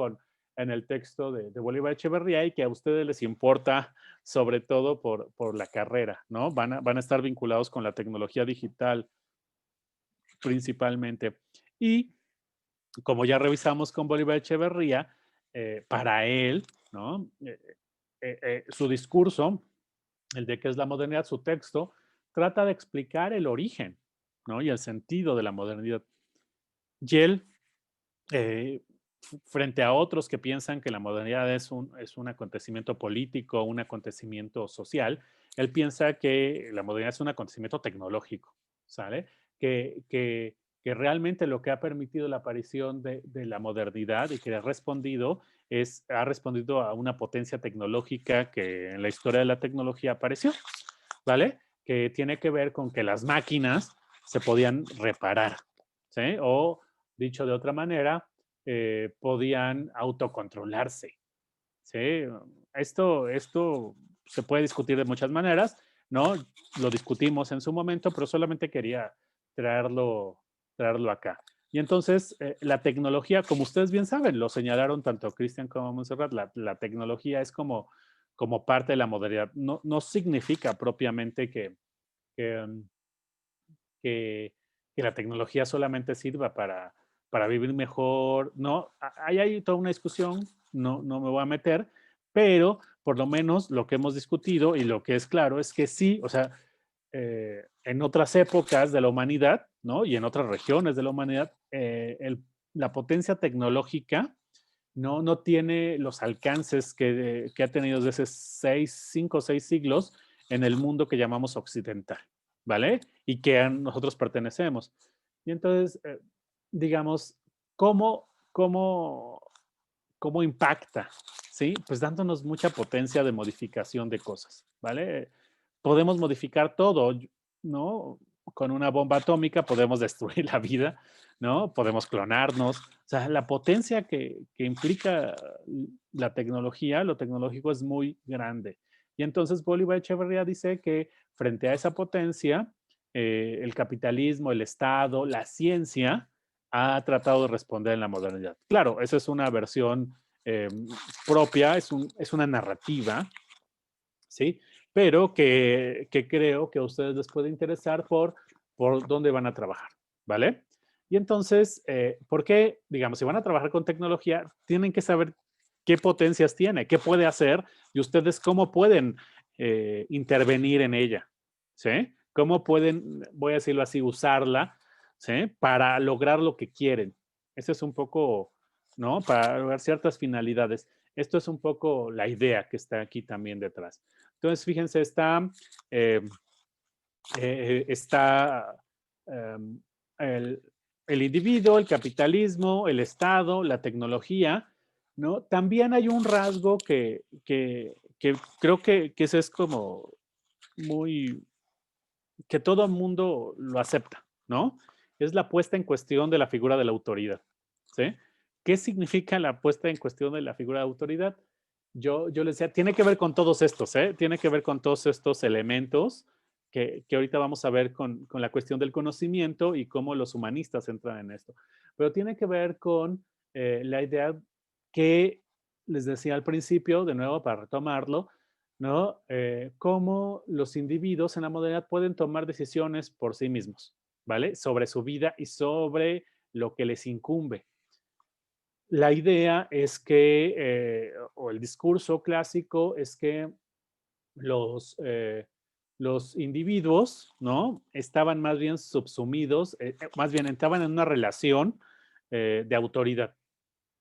en el texto de Bolívar Echeverría y que a ustedes les importa sobre todo por la carrera, ¿no? Van a estar vinculados con la tecnología digital principalmente. Y como ya revisamos con Bolívar Echeverría, para él, ¿no? Su discurso, el de qué es la modernidad, su texto, trata de explicar el origen, ¿no? Y el sentido de la modernidad. Y él, eh, frente a otros que piensan que la modernidad es un acontecimiento político, un acontecimiento social, él piensa que la modernidad es un acontecimiento tecnológico, ¿sale? Que realmente lo que ha permitido la aparición de la modernidad y que ha respondido a una potencia tecnológica que en la historia de la tecnología apareció, ¿vale? Que tiene que ver con que las máquinas se podían reparar, ¿sí? O, dicho de otra manera, podían autocontrolarse, ¿sí? Esto se puede discutir de muchas maneras, ¿no? Lo discutimos en su momento, pero solamente quería traerlo, traerlo acá. Y entonces, la tecnología, como ustedes bien saben, lo señalaron tanto Cristian como Montserrat, la tecnología es como parte de la modernidad. No significa propiamente que, que, que la tecnología solamente sirva para vivir mejor. No, ahí hay toda una discusión, no me voy a meter, pero por lo menos lo que hemos discutido y lo que es claro es que sí, o sea, en otras épocas de la humanidad, ¿no? Y en otras regiones de la humanidad, la potencia tecnológica no tiene los alcances que ha tenido desde hace 5 o 6 siglos en el mundo que llamamos occidental, ¿vale? Y que a nosotros pertenecemos. Y entonces, digamos, ¿cómo impacta? ¿Sí? Pues dándonos mucha potencia de modificación de cosas, ¿vale? Podemos modificar todo, ¿no? Con una bomba atómica podemos destruir la vida, ¿no? Podemos clonarnos. O sea, la potencia que implica la tecnología, lo tecnológico es muy grande. Y entonces Bolívar Echeverría dice que frente a esa potencia, el capitalismo, el Estado, la ciencia ha tratado de responder en la modernidad. Claro, esa es una versión propia, es una narrativa, ¿sí? Pero que creo que a ustedes les puede interesar por dónde van a trabajar, ¿vale? Y entonces, ¿por qué? Digamos, si van a trabajar con tecnología, tienen que saber qué potencias tiene, qué puede hacer y ustedes cómo pueden intervenir en ella, ¿sí? ¿Cómo pueden, voy a decirlo así, usarla, ¿sí? Para lograr lo que quieren. Eso es un poco, ¿no? Para lograr ciertas finalidades. Esto es un poco la idea que está aquí también detrás. Entonces, fíjense, eh, está um, el, el individuo, el capitalismo, el Estado, la tecnología, ¿no? También hay un rasgo que creo que ese es como muy, que todo el mundo lo acepta, ¿no? Es la puesta en cuestión de la figura de la autoridad, ¿sí? ¿Qué significa la puesta en cuestión de la figura de autoridad? Yo les decía, tiene que ver con todos estos, ¿eh? Tiene que ver con todos estos elementos que ahorita vamos a ver con la cuestión del conocimiento y cómo los humanistas entran en esto. Pero tiene que ver con la idea que les decía al principio, de nuevo para retomarlo, ¿no? Cómo los individuos en la modernidad pueden tomar decisiones por sí mismos, ¿vale? Sobre su vida y sobre lo que les incumbe. La idea es que, o el discurso clásico es que los, los individuos, ¿no? Estaban más bien subsumidos, más bien entraban en una relación de autoridad,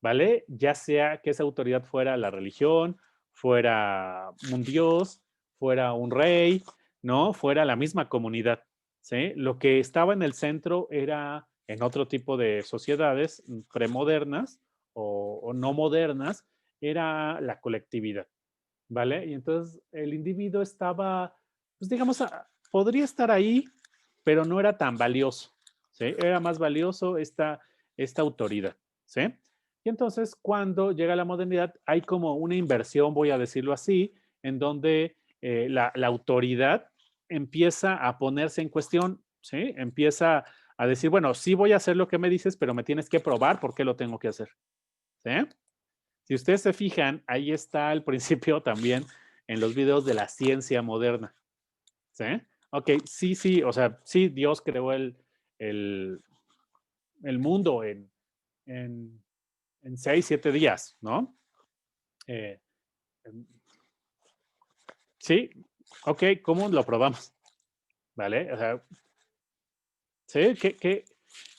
¿vale? Ya sea que esa autoridad fuera la religión, fuera un dios, fuera un rey, ¿no? Fuera la misma comunidad, ¿sí? Lo que estaba en el centro era, en otro tipo de sociedades premodernas o no modernas, era la colectividad, ¿vale? Y entonces el individuo estaba, pues digamos, podría estar ahí, pero no era tan valioso, ¿sí? Era más valioso esta autoridad, ¿sí? Y entonces cuando llega la modernidad hay como una inversión, voy a decirlo así, en donde la autoridad empieza a ponerse en cuestión, ¿sí? Empieza a decir, bueno, sí voy a hacer lo que me dices, pero me tienes que probar por qué lo tengo que hacer, ¿sí? Si ustedes se fijan, ahí está el principio también en los videos de la ciencia moderna, ¿sí? Ok, sí, sí, o sea, sí, Dios creó el, el mundo en, en 6, 7 días, ¿no? Eh, sí, ok, ¿cómo lo probamos? ¿Vale? O sea, ¿sí?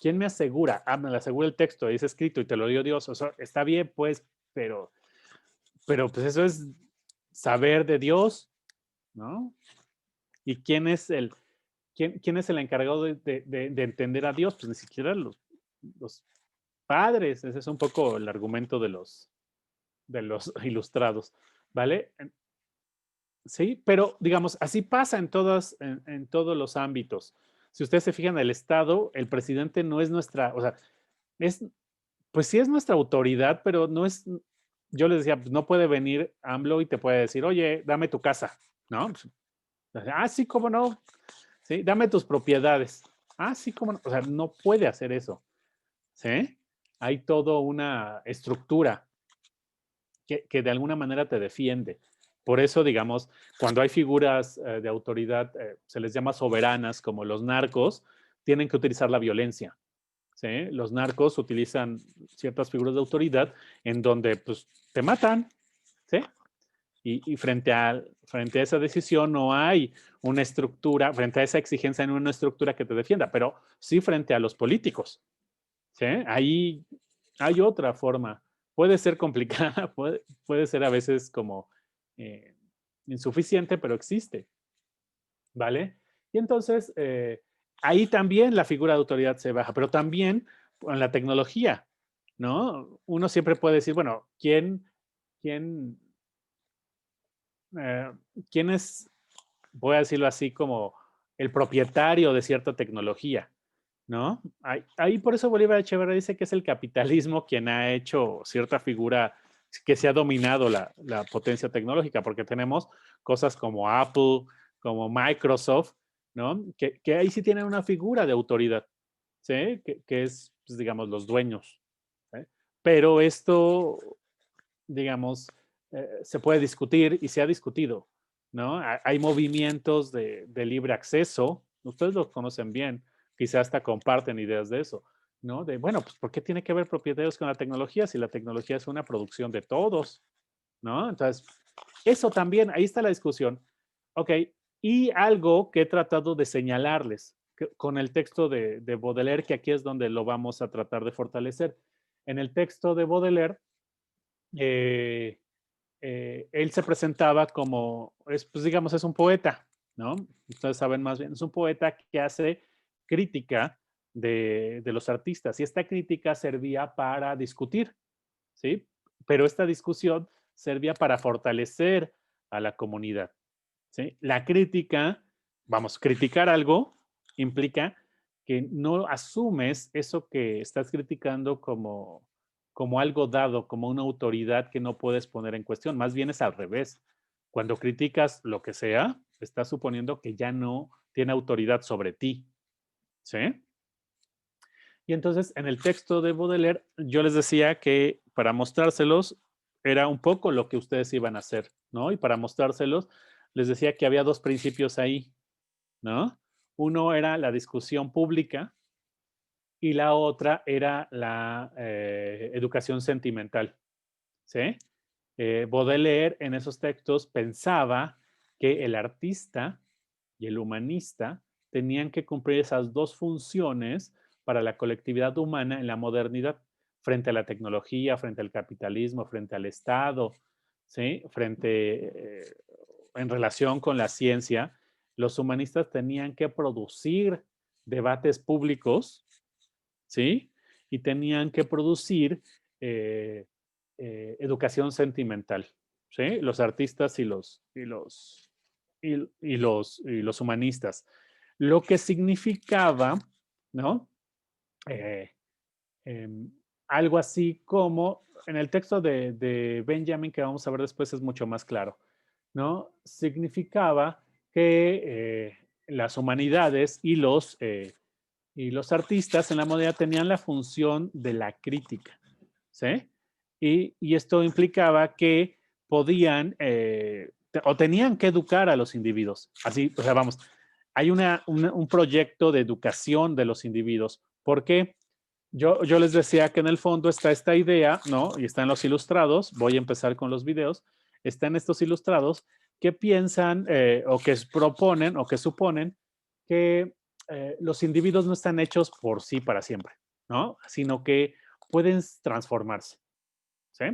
¿Quién me asegura? Ah, me lo asegura el texto, dice escrito y te lo dio Dios. O sea, está bien, pues, pero pues eso es saber de Dios, ¿no? ¿Y quién es el encargado de entender a Dios? Pues ni siquiera los padres. Ese es un poco el argumento de los ilustrados, ¿vale? Sí, pero digamos, así pasa en todos los ámbitos. Si ustedes se fijan, el Estado, el presidente no es nuestra, o sea, es, pues sí es nuestra autoridad, pero no es, yo les decía, pues no puede venir AMLO y te puede decir, oye, dame tu casa, ¿no? Ah, sí, cómo no. Sí, dame tus propiedades. Ah, sí, cómo no. O sea, no puede hacer eso. ¿Sí? Hay toda una estructura que de alguna manera te defiende. Por eso, digamos, cuando hay figuras de autoridad, se les llama soberanas, como los narcos, tienen que utilizar la violencia. ¿Sí? Los narcos utilizan ciertas figuras de autoridad en donde pues, te matan. ¿Sí? Y frente a esa decisión no hay una estructura, frente a esa exigencia no hay una estructura que te defienda, pero sí frente a los políticos. ¿Sí? Ahí hay otra forma. Puede ser complicada, puede ser a veces como eh, insuficiente, pero existe. ¿Vale? Y entonces, ahí también la figura de autoridad se baja, pero también en la tecnología, ¿no? Uno siempre puede decir, bueno, quién, eh, quién es, voy a decirlo así, como el propietario de cierta tecnología, ¿no? Ahí por eso Bolívar Echeverría dice que es el capitalismo quien ha hecho cierta figura que se ha dominado la potencia tecnológica, porque tenemos cosas como Apple, como Microsoft, ¿no? Que ahí sí tienen una figura de autoridad, ¿sí? Que es, pues, digamos, los dueños. ¿sí? Pero esto, digamos, se puede discutir y se ha discutido, ¿no? Hay movimientos de libre acceso, ustedes los conocen bien, quizás hasta comparten ideas de eso, ¿no? De, bueno, pues, ¿por qué tiene que ver propietarios con la tecnología si la tecnología es una producción de todos, ¿no? Entonces, eso también, ahí está la discusión. Ok, y algo que he tratado de señalarles con el texto de Baudelaire, que aquí es donde lo vamos a tratar de fortalecer. En el texto de Baudelaire, eh, él se presentaba como, pues digamos, es un poeta, ¿no? Ustedes saben más bien, es un poeta que hace crítica de los artistas y esta crítica servía para discutir, ¿sí? Pero esta discusión servía para fortalecer a la comunidad, ¿sí? La crítica, vamos, criticar algo implica que no asumes eso que estás criticando como algo dado, como una autoridad que no puedes poner en cuestión. Más bien es al revés. Cuando criticas lo que sea, estás suponiendo que ya no tiene autoridad sobre ti, ¿sí? Y entonces en el texto de Baudelaire yo les decía que para mostrárselos era un poco lo que ustedes iban a hacer, ¿no? Y para mostrárselos les decía que había dos principios ahí, ¿no? Uno era la discusión pública y la otra era la educación sentimental, ¿sí? Baudelaire en esos textos pensaba que el artista y el humanista tenían que cumplir esas dos funciones para la colectividad humana en la modernidad, frente a la tecnología, frente al capitalismo, frente al Estado, ¿sí? En relación con la ciencia, los humanistas tenían que producir debates públicos, ¿sí? Y tenían que producir educación sentimental, ¿sí? Los artistas y los humanistas. Lo que significaba, ¿no? Eh, eh, algo así como, en el texto de Benjamin, que vamos a ver después, es mucho más claro, ¿no? Significaba que las humanidades y los artistas en la modernidad tenían la función de la crítica, ¿sí? Y esto implicaba que podían o tenían que educar a los individuos. Así, o sea, vamos, hay un proyecto de educación de los individuos. ¿Por qué? Yo les decía que en el fondo está esta idea, ¿no? Y está en los ilustrados. Voy a empezar con los videos. Están estos ilustrados que piensan o que proponen o que suponen que los individuos no están hechos por sí para siempre, ¿no? Sino que pueden transformarse, ¿sí?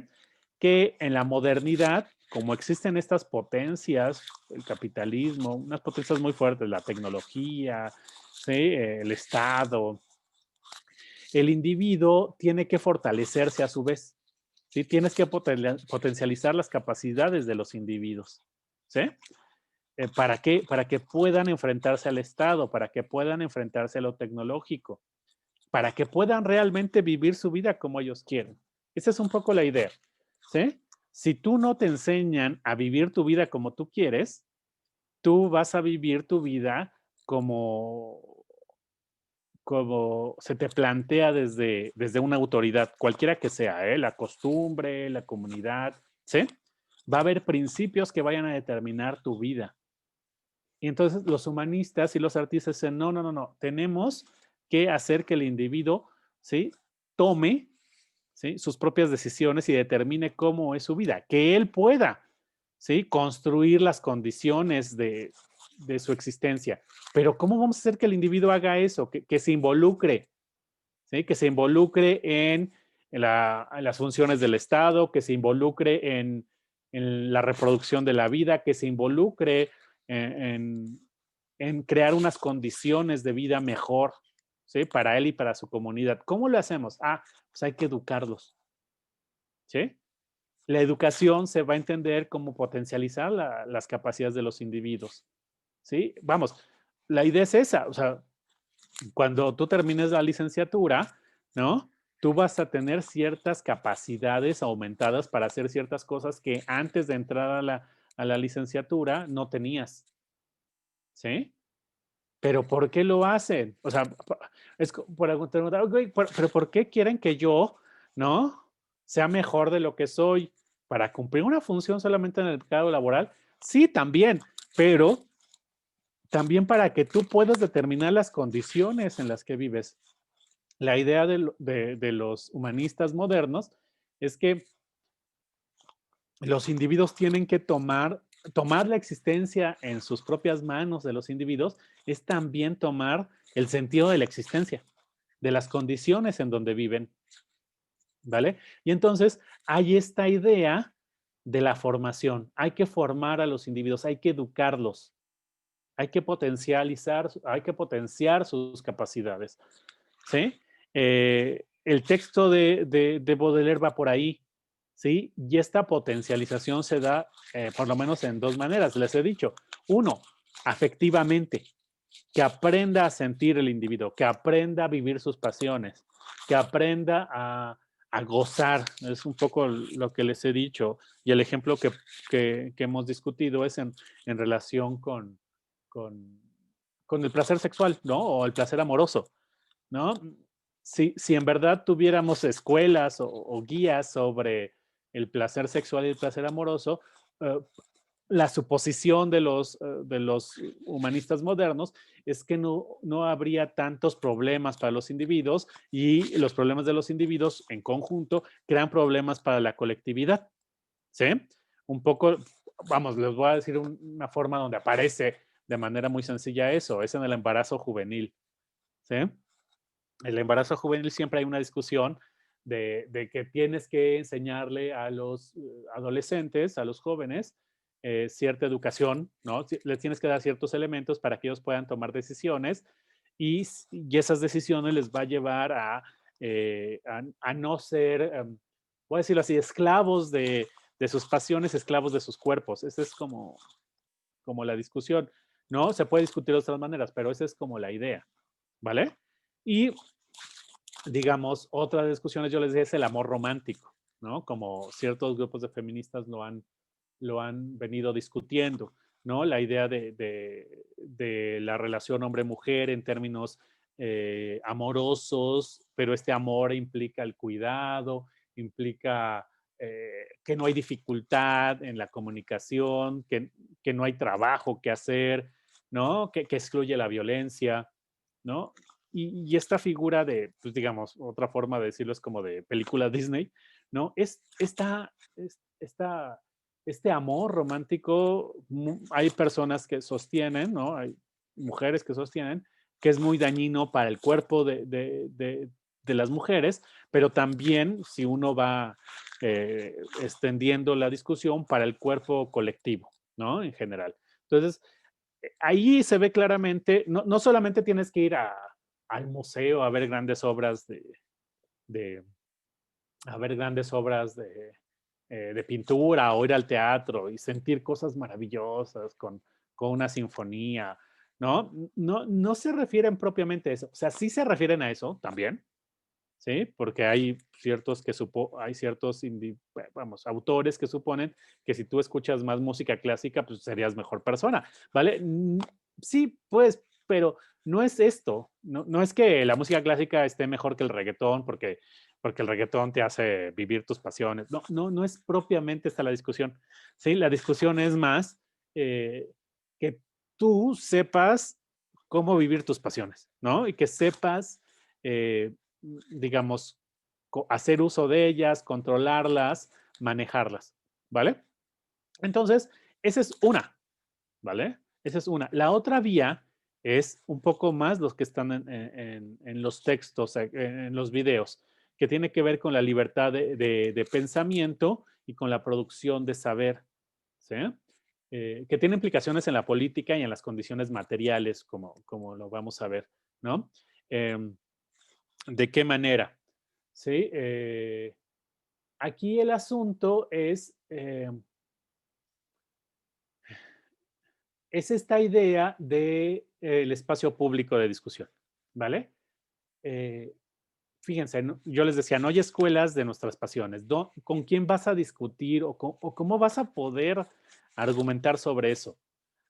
Que en la modernidad, como existen estas potencias, el capitalismo, unas potencias muy fuertes, la tecnología, ¿sí? El Estado, el individuo tiene que fortalecerse a su vez, ¿sí? Tienes que potencializar las capacidades de los individuos, ¿sí? ¿Para qué? Para que puedan enfrentarse al Estado, para que puedan enfrentarse a lo tecnológico, para que puedan realmente vivir su vida como ellos quieren. Esa es un poco la idea, ¿sí? Si tú no te enseñan a vivir tu vida como tú quieres, tú vas a vivir tu vida como, como se te plantea desde una autoridad, cualquiera que sea, ¿eh? La costumbre, la comunidad, ¿sí? Va a haber principios que vayan a determinar tu vida. Y entonces los humanistas y los artistas dicen, no, no, no, no, tenemos que hacer que el individuo, ¿sí? Tome, ¿sí? Sus propias decisiones y determine cómo es su vida, que él pueda, ¿sí? Construir las condiciones de su existencia. Pero ¿cómo vamos a hacer que el individuo haga eso? Que se involucre, ¿sí? Que se involucre en las funciones del Estado, que se involucre en la reproducción de la vida, que se involucre en, en crear unas condiciones de vida mejor, ¿sí? Para él y para su comunidad. ¿Cómo lo hacemos? Ah, pues hay que educarlos, ¿sí? La educación se va a entender como potencializar las capacidades de los individuos, ¿sí? Vamos, la idea es esa, o sea, cuando tú termines la licenciatura, ¿no? Tú vas a tener ciertas capacidades aumentadas para hacer ciertas cosas que antes de entrar a la licenciatura no tenías, ¿sí? Pero ¿por qué lo hacen? O sea, es por preguntar, okay, pero ¿por qué quieren que yo, no, sea mejor de lo que soy para cumplir una función solamente en el mercado laboral? Sí, también, pero también para que tú puedas determinar las condiciones en las que vives. La idea de los humanistas modernos es que los individuos tienen que tomar la existencia en sus propias manos de los individuos, es también tomar el sentido de la existencia, de las condiciones en donde viven, ¿vale? Y entonces hay esta idea de la formación. Hay que formar a los individuos, hay que educarlos, hay que potenciar sus capacidades, ¿sí? El texto de Baudelaire va por ahí, ¿sí? Y esta potencialización se da por lo menos en dos maneras, les he dicho. Uno, afectivamente, que aprenda a sentir el individuo, que aprenda a vivir sus pasiones, que aprenda a gozar. Es un poco lo que les he dicho. Y el ejemplo que hemos discutido es en relación con, con el placer sexual, ¿no? O el placer amoroso, ¿no? Si en verdad tuviéramos escuelas o guías sobre el placer sexual y el placer amoroso, la suposición de los humanistas modernos es que no habría tantos problemas para los individuos y los problemas de los individuos en conjunto crean problemas para la colectividad, ¿sí? Un poco, vamos, les voy a decir una forma donde aparece de manera muy sencilla eso, es en el embarazo juvenil, ¿sí? El embarazo juvenil siempre hay una discusión de que tienes que enseñarle a los adolescentes, a los jóvenes, cierta educación, ¿no? Les tienes que dar ciertos elementos para que ellos puedan tomar decisiones y esas decisiones les va a llevar a no ser, voy a decirlo así, esclavos de sus pasiones, esclavos de sus cuerpos. Esa es como la discusión, ¿no? Se puede discutir de otras maneras, pero esa es como la idea, ¿vale? Y digamos, otra de las discusiones, yo les decía, es el amor romántico, ¿no? Como ciertos grupos de feministas lo han venido discutiendo, ¿no? La idea de la relación hombre-mujer en términos amorosos, pero este amor implica el cuidado, implica que no hay dificultad en la comunicación, que no hay trabajo que hacer, ¿no? Que excluye la violencia, ¿no? Y esta figura de, pues digamos, otra forma de decirlo es como de película Disney, ¿no? Este amor romántico, hay personas que sostienen, ¿no? Hay mujeres que sostienen que es muy dañino para el cuerpo de las mujeres, pero también si uno va extendiendo la discusión para el cuerpo colectivo, ¿no? En general. Entonces, ahí se ve claramente, no solamente tienes que ir al museo a ver grandes obras de a ver grandes obras de pintura o ir al teatro y sentir cosas maravillosas con una sinfonía, ¿no? No se refieren propiamente a eso. O sea, sí se refieren a eso también, ¿sí? Porque hay ciertos hay ciertos, vamos, autores que suponen que si tú escuchas más música clásica, pues serías mejor persona, ¿vale? Sí, pues, pero no es esto. No es que la música clásica esté mejor que el reggaetón porque el reggaetón te hace vivir tus pasiones. No es propiamente esta la discusión, ¿sí? La discusión es más que tú sepas cómo vivir tus pasiones, ¿no? Y que sepas digamos, hacer uso de ellas, controlarlas, manejarlas, ¿vale? Entonces, esa es una, ¿vale? Esa es una. La otra vía es un poco más los que están en los textos, en los videos, que tiene que ver con la libertad de pensamiento y con la producción de saber, ¿sí? Que tiene implicaciones en la política y en las condiciones materiales, como lo vamos a ver, ¿no? ¿De qué manera? Sí, aquí el asunto es esta idea del espacio público de discusión, ¿vale? Eh, fíjense, yo les decía, no hay escuelas de nuestras pasiones. ¿Con quién vas a discutir o cómo vas a poder argumentar sobre eso?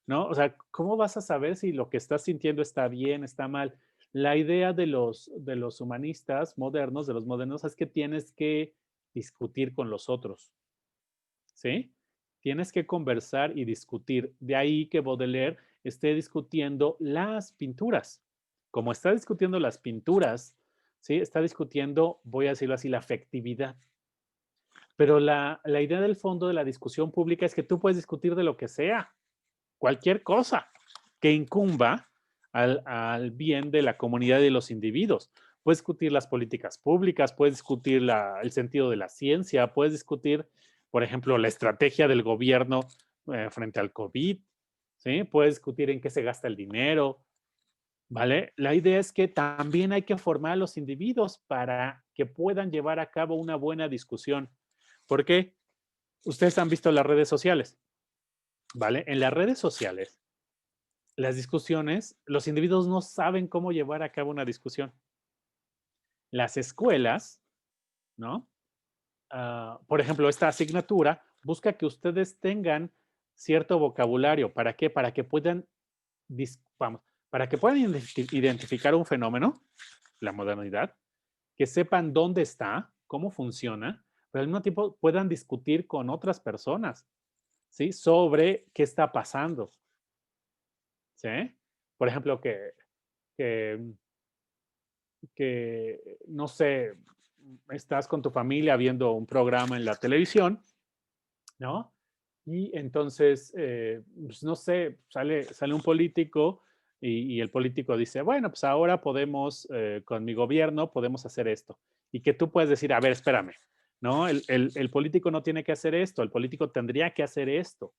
¿No? O sea, ¿cómo vas a saber si lo que estás sintiendo está bien, está mal? La idea de los humanistas modernos, de los modernos, es que tienes que discutir con los otros, ¿sí? Tienes que conversar y discutir. De ahí que Baudelaire esté discutiendo las pinturas. Como está discutiendo las pinturas, ¿sí? Está discutiendo, voy a decirlo así, la afectividad. Pero la idea del fondo de la discusión pública es que tú puedes discutir de lo que sea, cualquier cosa que incumba al bien de la comunidad y de los individuos. Puedes discutir las políticas públicas, puedes discutir el sentido de la ciencia, puedes discutir, por ejemplo, la estrategia del gobierno frente al COVID, ¿sí? Puedes discutir en qué se gasta el dinero, ¿vale? La idea es que también hay que formar a los individuos para que puedan llevar a cabo una buena discusión. ¿Por qué? Ustedes han visto las redes sociales, ¿vale? En las redes sociales las discusiones, los individuos no saben cómo llevar a cabo una discusión. Las escuelas, ¿no? Por ejemplo, esta asignatura busca que ustedes tengan cierto vocabulario. ¿Para qué? Para que puedan, vamos, para que puedan identificar un fenómeno, la modernidad, que sepan dónde está, cómo funciona, pero al mismo tiempo puedan discutir con otras personas, ¿sí? Sobre qué está pasando, ¿sí? Por ejemplo, que no sé, estás con tu familia viendo un programa en la televisión, ¿no? Y entonces, pues no sé, sale un político y el político dice, bueno, pues ahora podemos, con mi gobierno, podemos hacer esto. Y que tú puedes decir, a ver, espérame, ¿no? El político no tiene que hacer esto, el político tendría que hacer esto,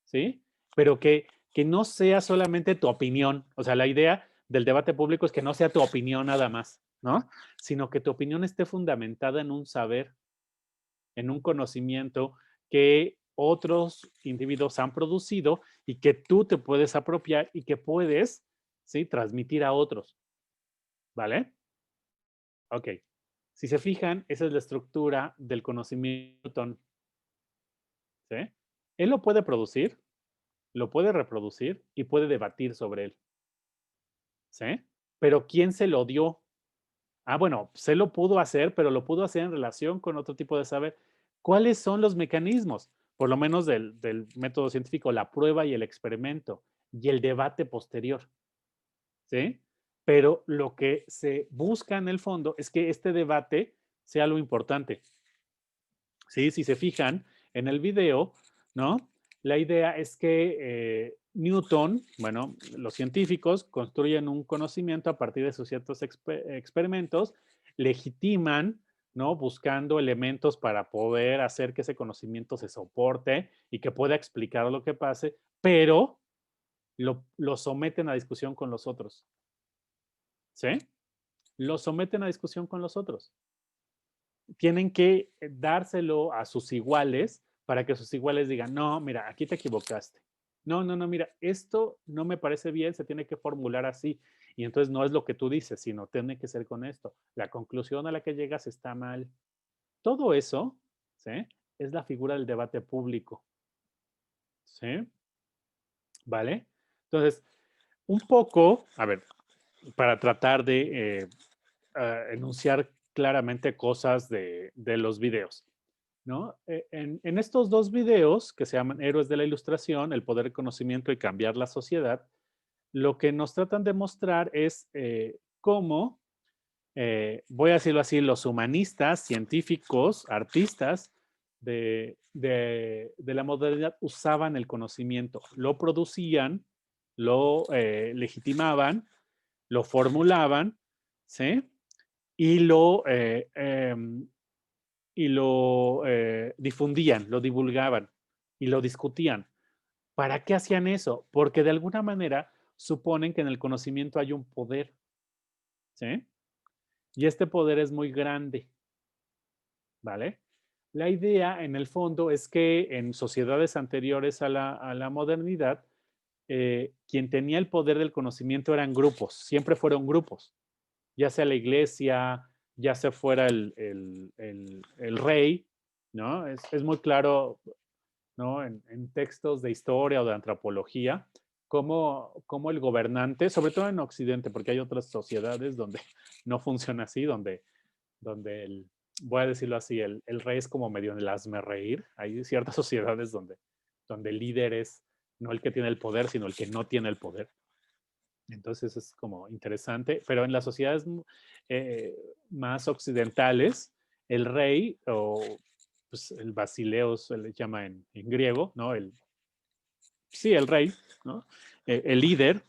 ¿sí? Pero que no sea solamente tu opinión. O sea, la idea del debate público es que no sea tu opinión nada más, ¿no? Sino que tu opinión esté fundamentada en un saber, en un conocimiento que otros individuos han producido y que tú te puedes apropiar y que puedes, ¿sí? Transmitir a otros, ¿vale? Ok. Si se fijan, esa es la estructura del conocimiento, ¿sí? Él lo puede producir, lo puede reproducir y puede debatir sobre él, ¿sí? Pero ¿quién se lo dio? Ah, bueno, se lo pudo hacer, pero lo pudo hacer en relación con otro tipo de saber. ¿Cuáles son los mecanismos? Por lo menos del método científico, la prueba y el experimento y el debate posterior, ¿sí? Pero lo que se busca en el fondo es que este debate sea lo importante, ¿sí? Si se fijan en el video, ¿no? La idea es que Newton, bueno, los científicos construyen un conocimiento a partir de sus ciertos experimentos, legitiman, ¿no? Buscando elementos para poder hacer que ese conocimiento se soporte y que pueda explicar lo que pase, pero lo someten a discusión con los otros, ¿sí? Lo someten a discusión con los otros. Tienen que dárselo a sus iguales para que sus iguales digan, no, mira, aquí te equivocaste. No, no, no, mira, esto no me parece bien, se tiene que formular así. Y entonces no es lo que tú dices, sino tiene que ser con esto. La conclusión a la que llegas está mal. Todo eso, ¿sí? Es la figura del debate público, ¿sí? ¿Vale? Entonces, un poco, a ver, para tratar de enunciar claramente cosas de los videos, ¿no? En estos dos videos que se llaman Héroes de la Ilustración, el poder del conocimiento y cambiar la sociedad, lo que nos tratan de mostrar es cómo, voy a decirlo así, los humanistas, científicos, artistas de la modernidad usaban el conocimiento, lo producían, lo legitimaban, lo formulaban, ¿sí? Y lo difundían, lo divulgaban y lo discutían. ¿Para qué hacían eso? Porque de alguna manera suponen que en el conocimiento hay un poder, ¿sí? Y este poder es muy grande, ¿vale? La idea, en el fondo, es que en sociedades anteriores a la modernidad, quien tenía el poder del conocimiento eran grupos, siempre fueron grupos, ya sea la iglesia, ya sea fuera el rey, ¿no? Es muy claro, ¿no? En textos de historia o de antropología, cómo el gobernante, sobre todo en Occidente, porque hay otras sociedades donde no funciona así, donde voy a decirlo así, el rey es como medio el hazme reír. Hay ciertas sociedades donde el líder es no el que tiene el poder, sino el que no tiene el poder. Entonces es como interesante, pero en las sociedades eh, más occidentales, el rey o pues, el basileo se le llama en griego, ¿no? Sí, el rey, ¿no? El líder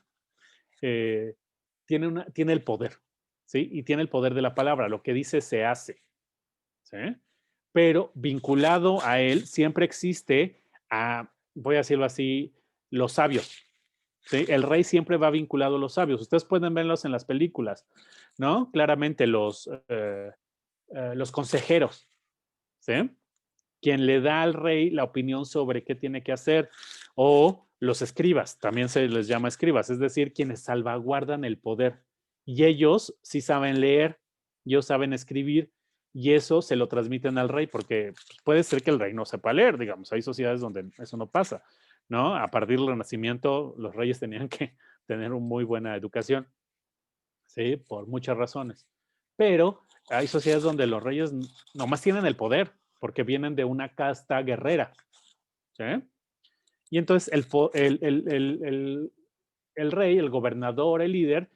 tiene el poder, ¿sí? Y tiene el poder de la palabra, lo que dice se hace, ¿sí? Pero vinculado a él siempre existe voy a decirlo así, los sabios, ¿sí? El rey siempre va vinculado a los sabios. Ustedes pueden verlos en las películas, ¿no? Claramente los consejeros, ¿sí? Quien le da al rey la opinión sobre qué tiene que hacer, o los escribas, también se les llama escribas, es decir, quienes salvaguardan el poder. Y ellos sí saben leer, ellos saben escribir, y eso se lo transmiten al rey, porque puede ser que el rey no sepa leer, digamos, hay sociedades donde eso no pasa, ¿no? A partir del Renacimiento, los reyes tenían que tener una muy buena educación, ¿sí? Por muchas razones. Pero hay sociedades donde los reyes nomás tienen el poder, porque vienen de una casta guerrera, ¿sí? Y entonces el rey, el gobernador, el líder,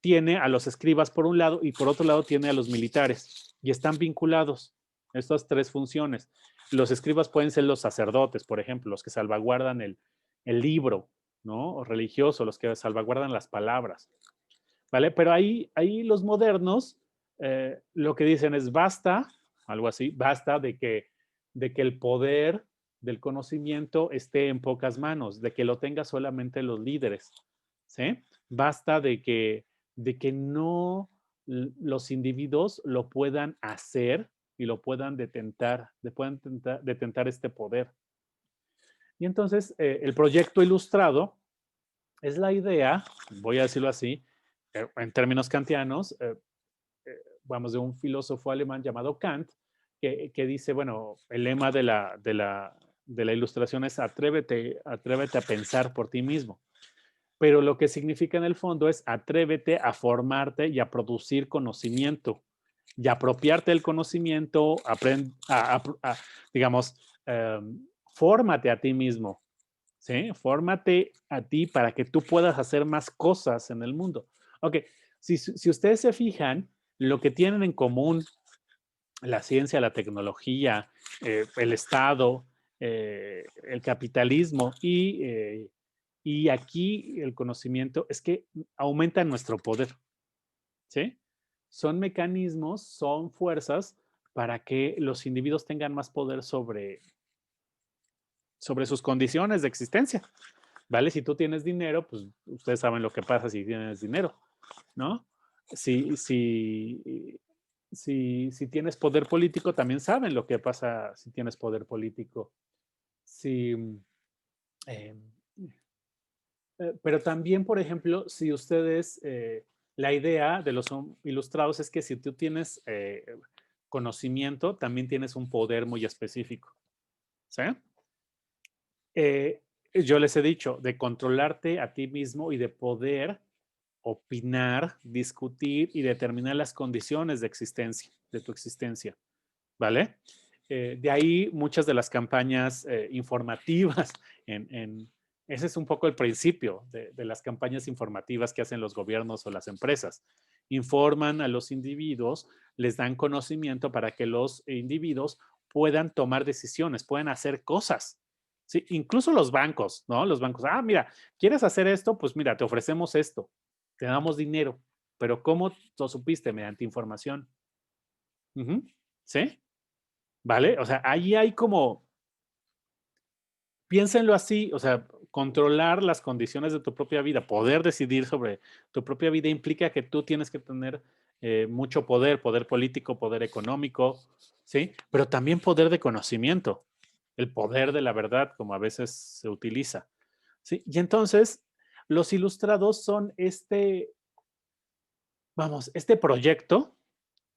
tiene a los escribas por un lado y por otro lado tiene a los militares y están vinculados estas tres funciones. los escribas pueden ser los sacerdotes, por ejemplo, los que salvaguardan el libro, ¿no? O religioso, los que salvaguardan las palabras, ¿vale? Pero ahí los modernos lo que dicen es basta, algo así, basta de que el poder del conocimiento esté en pocas manos, de que lo tengan solamente los líderes, ¿sí? Basta de que no los individuos lo puedan hacer y lo puedan detentar este poder. Y entonces el proyecto ilustrado es la idea, voy a decirlo así, en términos kantianos, vamos, de un filósofo alemán llamado Kant, que dice, bueno, el lema de la ilustración es atrévete a pensar por ti mismo. Pero lo que significa en el fondo es atrévete a formarte y a producir conocimiento y apropiarte del conocimiento, digamos, fórmate a ti mismo, ¿sí? Fórmate a ti para que tú puedas hacer más cosas en el mundo. Ok, si ustedes se fijan, lo que tienen en común la ciencia, la tecnología, el Estado, el capitalismo y aquí el conocimiento es que aumenta nuestro poder, ¿sí? Son mecanismos, son fuerzas para que los individuos tengan más poder sobre sus condiciones de existencia, ¿vale? Si tú tienes dinero, pues ustedes saben lo que pasa si tienes dinero, ¿no? Si tienes poder político, también saben lo que pasa si tienes poder político. Si, eh, pero también, por ejemplo, si ustedes, la idea de los ilustrados es que si tú tienes conocimiento, también tienes un poder muy específico, ¿sí? Yo les he dicho, de controlarte a ti mismo y de poder opinar, discutir y determinar las condiciones de existencia, de tu existencia, ¿vale? De ahí muchas de las campañas informativas, ese es un poco el principio de las campañas informativas que hacen los gobiernos o las empresas. Informan a los individuos, les dan conocimiento para que los individuos puedan tomar decisiones, puedan hacer cosas. Sí, incluso los bancos, ¿no? Los bancos, mira, ¿quieres hacer esto? Pues mira, te ofrecemos esto, te damos dinero, pero ¿cómo lo supiste? Mediante información. ¿Sí? ¿Vale? O sea, ahí hay como, piénsenlo así, o sea, controlar las condiciones de tu propia vida, poder decidir sobre tu propia vida implica que tú tienes que tener mucho poder, poder político, poder económico, ¿sí? Pero también poder de conocimiento, el poder de la verdad, como a veces se utiliza, ¿sí? Y entonces, los ilustrados son este proyecto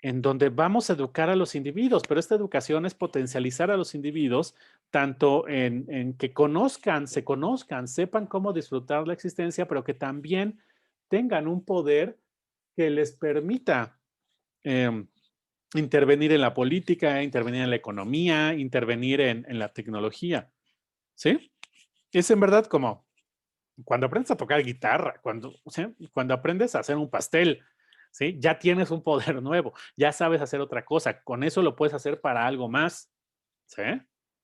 en donde vamos a educar a los individuos, pero esta educación es potencializar a los individuos tanto en que se conozcan, sepan cómo disfrutar la existencia, pero que también tengan un poder que les permita intervenir en la política, intervenir en la economía, intervenir en la tecnología, ¿sí? Es en verdad como cuando aprendes a tocar guitarra, cuando aprendes a hacer un pastel, ¿sí? Ya tienes un poder nuevo, ya sabes hacer otra cosa, con eso lo puedes hacer para algo más, ¿sí?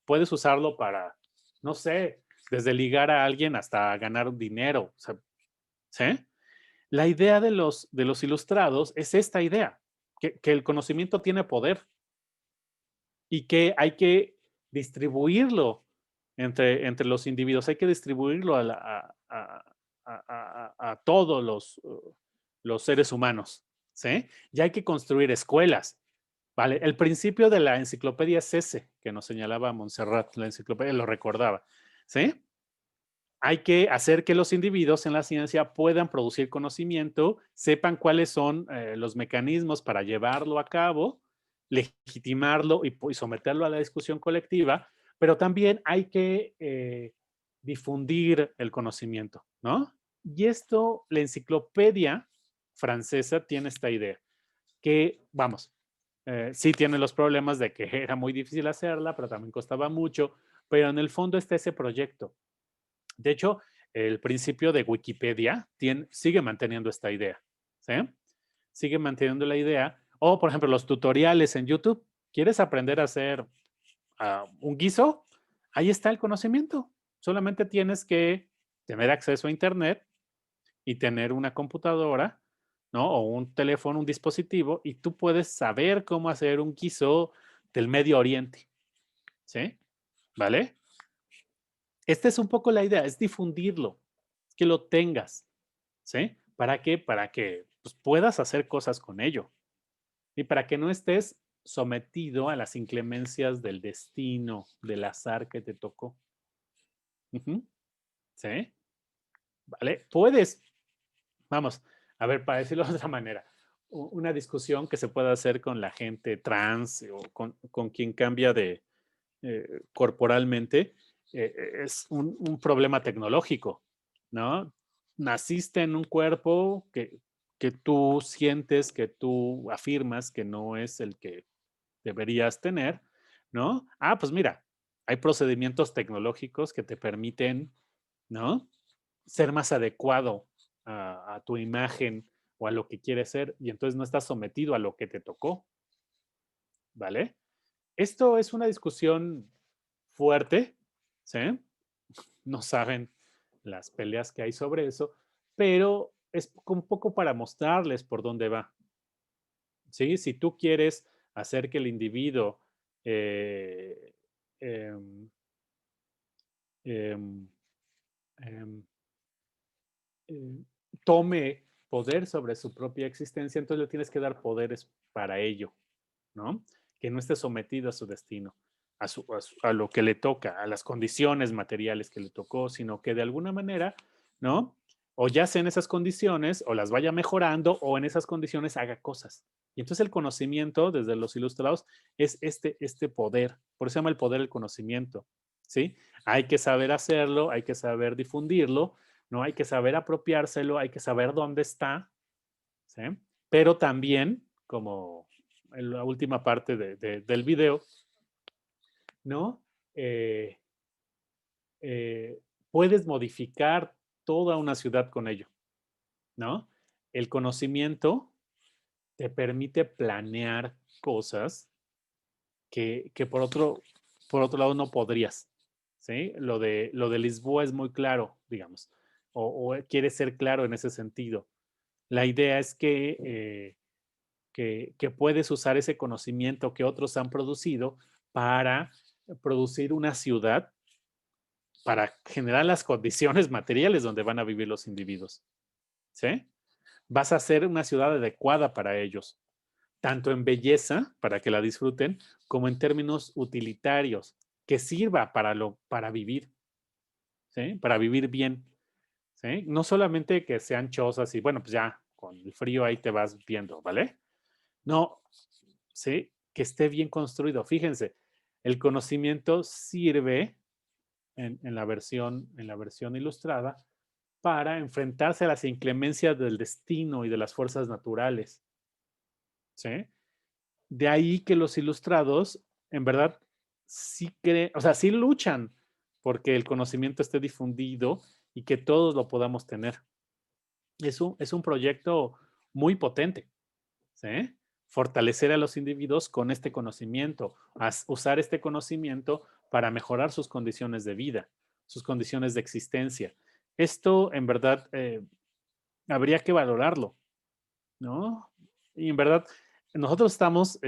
Puedes usarlo para, no sé, desde ligar a alguien hasta ganar dinero, ¿sí? La idea de los ilustrados es esta idea, que el conocimiento tiene poder y que hay que distribuirlo entre los individuos, hay que distribuirlo a todos los seres humanos, ¿sí? Y hay que construir escuelas, ¿vale? El principio de la enciclopedia es ese, que nos señalaba Montserrat, la enciclopedia lo recordaba, ¿sí? Hay que hacer que los individuos en la ciencia puedan producir conocimiento, sepan cuáles son los mecanismos para llevarlo a cabo, legitimarlo y someterlo a la discusión colectiva, pero también hay que difundir el conocimiento, ¿no? Y esto, la enciclopedia francesa tiene esta idea, que, vamos, sí tiene los problemas de que era muy difícil hacerla, pero también costaba mucho, pero en el fondo está ese proyecto. De hecho, el principio de Wikipedia sigue manteniendo esta idea, ¿sí? Sigue manteniendo la idea. O, por ejemplo, los tutoriales en YouTube. ¿Quieres aprender a hacer un guiso, ahí está el conocimiento. Solamente tienes que tener acceso a Internet y tener una computadora, ¿no? O un teléfono, un dispositivo, y tú puedes saber cómo hacer un guiso del Medio Oriente, ¿sí? ¿Vale? Esta es un poco la idea, es difundirlo, que lo tengas, ¿sí? ¿Para qué? Para que pues, puedas hacer cosas con ello y para que no estés sometido a las inclemencias del destino, del azar que te tocó. Ujú, ¿sí? ¿Vale? Puedes, vamos, a ver, para decirlo de otra manera, una discusión que se pueda hacer con la gente trans o con quien cambia de corporalmente, es un problema tecnológico, ¿no? Naciste en un cuerpo que tú sientes, que tú afirmas que no es el que deberías tener, ¿no? Ah, pues mira, hay procedimientos tecnológicos que te permiten, ¿no? Ser más adecuado a tu imagen o a lo que quieres ser y entonces no estás sometido a lo que te tocó, ¿vale? Esto es una discusión fuerte, ¿sí? No saben las peleas que hay sobre eso, pero es un poco para mostrarles por dónde va, ¿sí? Si tú quieres hacer que el individuo eh, em, em, em, em, tome poder sobre su propia existencia, entonces le tienes que dar poderes para ello, ¿no? Que no esté sometido a su destino, a lo que le toca, a las condiciones materiales que le tocó, sino que de alguna manera, ¿no? O ya sea en esas condiciones, o las vaya mejorando, o en esas condiciones haga cosas. Y entonces el conocimiento, desde los ilustrados, es este poder. Por eso se llama el poder del conocimiento, ¿sí? Hay que saber hacerlo, hay que saber difundirlo, ¿no? Hay que saber apropiárselo, hay que saber dónde está, ¿sí? Pero también, como en la última parte del video, ¿no? Eh, eh, puedes modificar toda una ciudad con ello, ¿no? El conocimiento te permite planear cosas que por otro lado no podrías, ¿sí? Lo de Lisboa es muy claro, digamos, o quiere ser claro en ese sentido. La idea es que puedes usar ese conocimiento que otros han producido para producir una ciudad, para generar las condiciones materiales donde van a vivir los individuos. ¿Sí? Vas a hacer una ciudad adecuada para ellos, tanto en belleza, para que la disfruten, como en términos utilitarios, que sirva para vivir, ¿sí? Para vivir bien. ¿Sí? No solamente que sean chozas y bueno, pues ya con el frío ahí te vas viendo, ¿vale? No, ¿sí? Que esté bien construido. Fíjense, el conocimiento sirve en la versión ilustrada para enfrentarse a las inclemencias del destino y de las fuerzas naturales. ¿Sí? De ahí que los ilustrados, en verdad, sí creen, o sea, sí luchan porque el conocimiento esté difundido y que todos lo podamos tener. Es un proyecto muy potente. ¿Sí? Fortalecer a los individuos con este conocimiento, usar este conocimiento para mejorar sus condiciones de vida, sus condiciones de existencia. Esto, en verdad, habría que valorarlo, ¿no? Y en verdad, nosotros estamos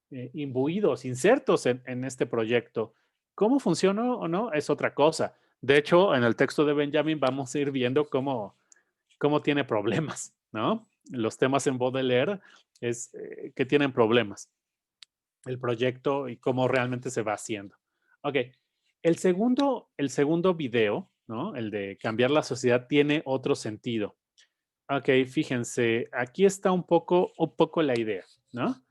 imbuidos, insertos en este proyecto. ¿Cómo funciona o no? Es otra cosa. De hecho, en el texto de Benjamin vamos a ir viendo cómo tiene problemas, ¿no? Los temas en Baudelaire es que tienen problemas, el proyecto y cómo realmente se va haciendo. Ok, el segundo video, ¿no? El de cambiar la sociedad tiene otro sentido. Ok, fíjense, aquí está un poco la idea, ¿no?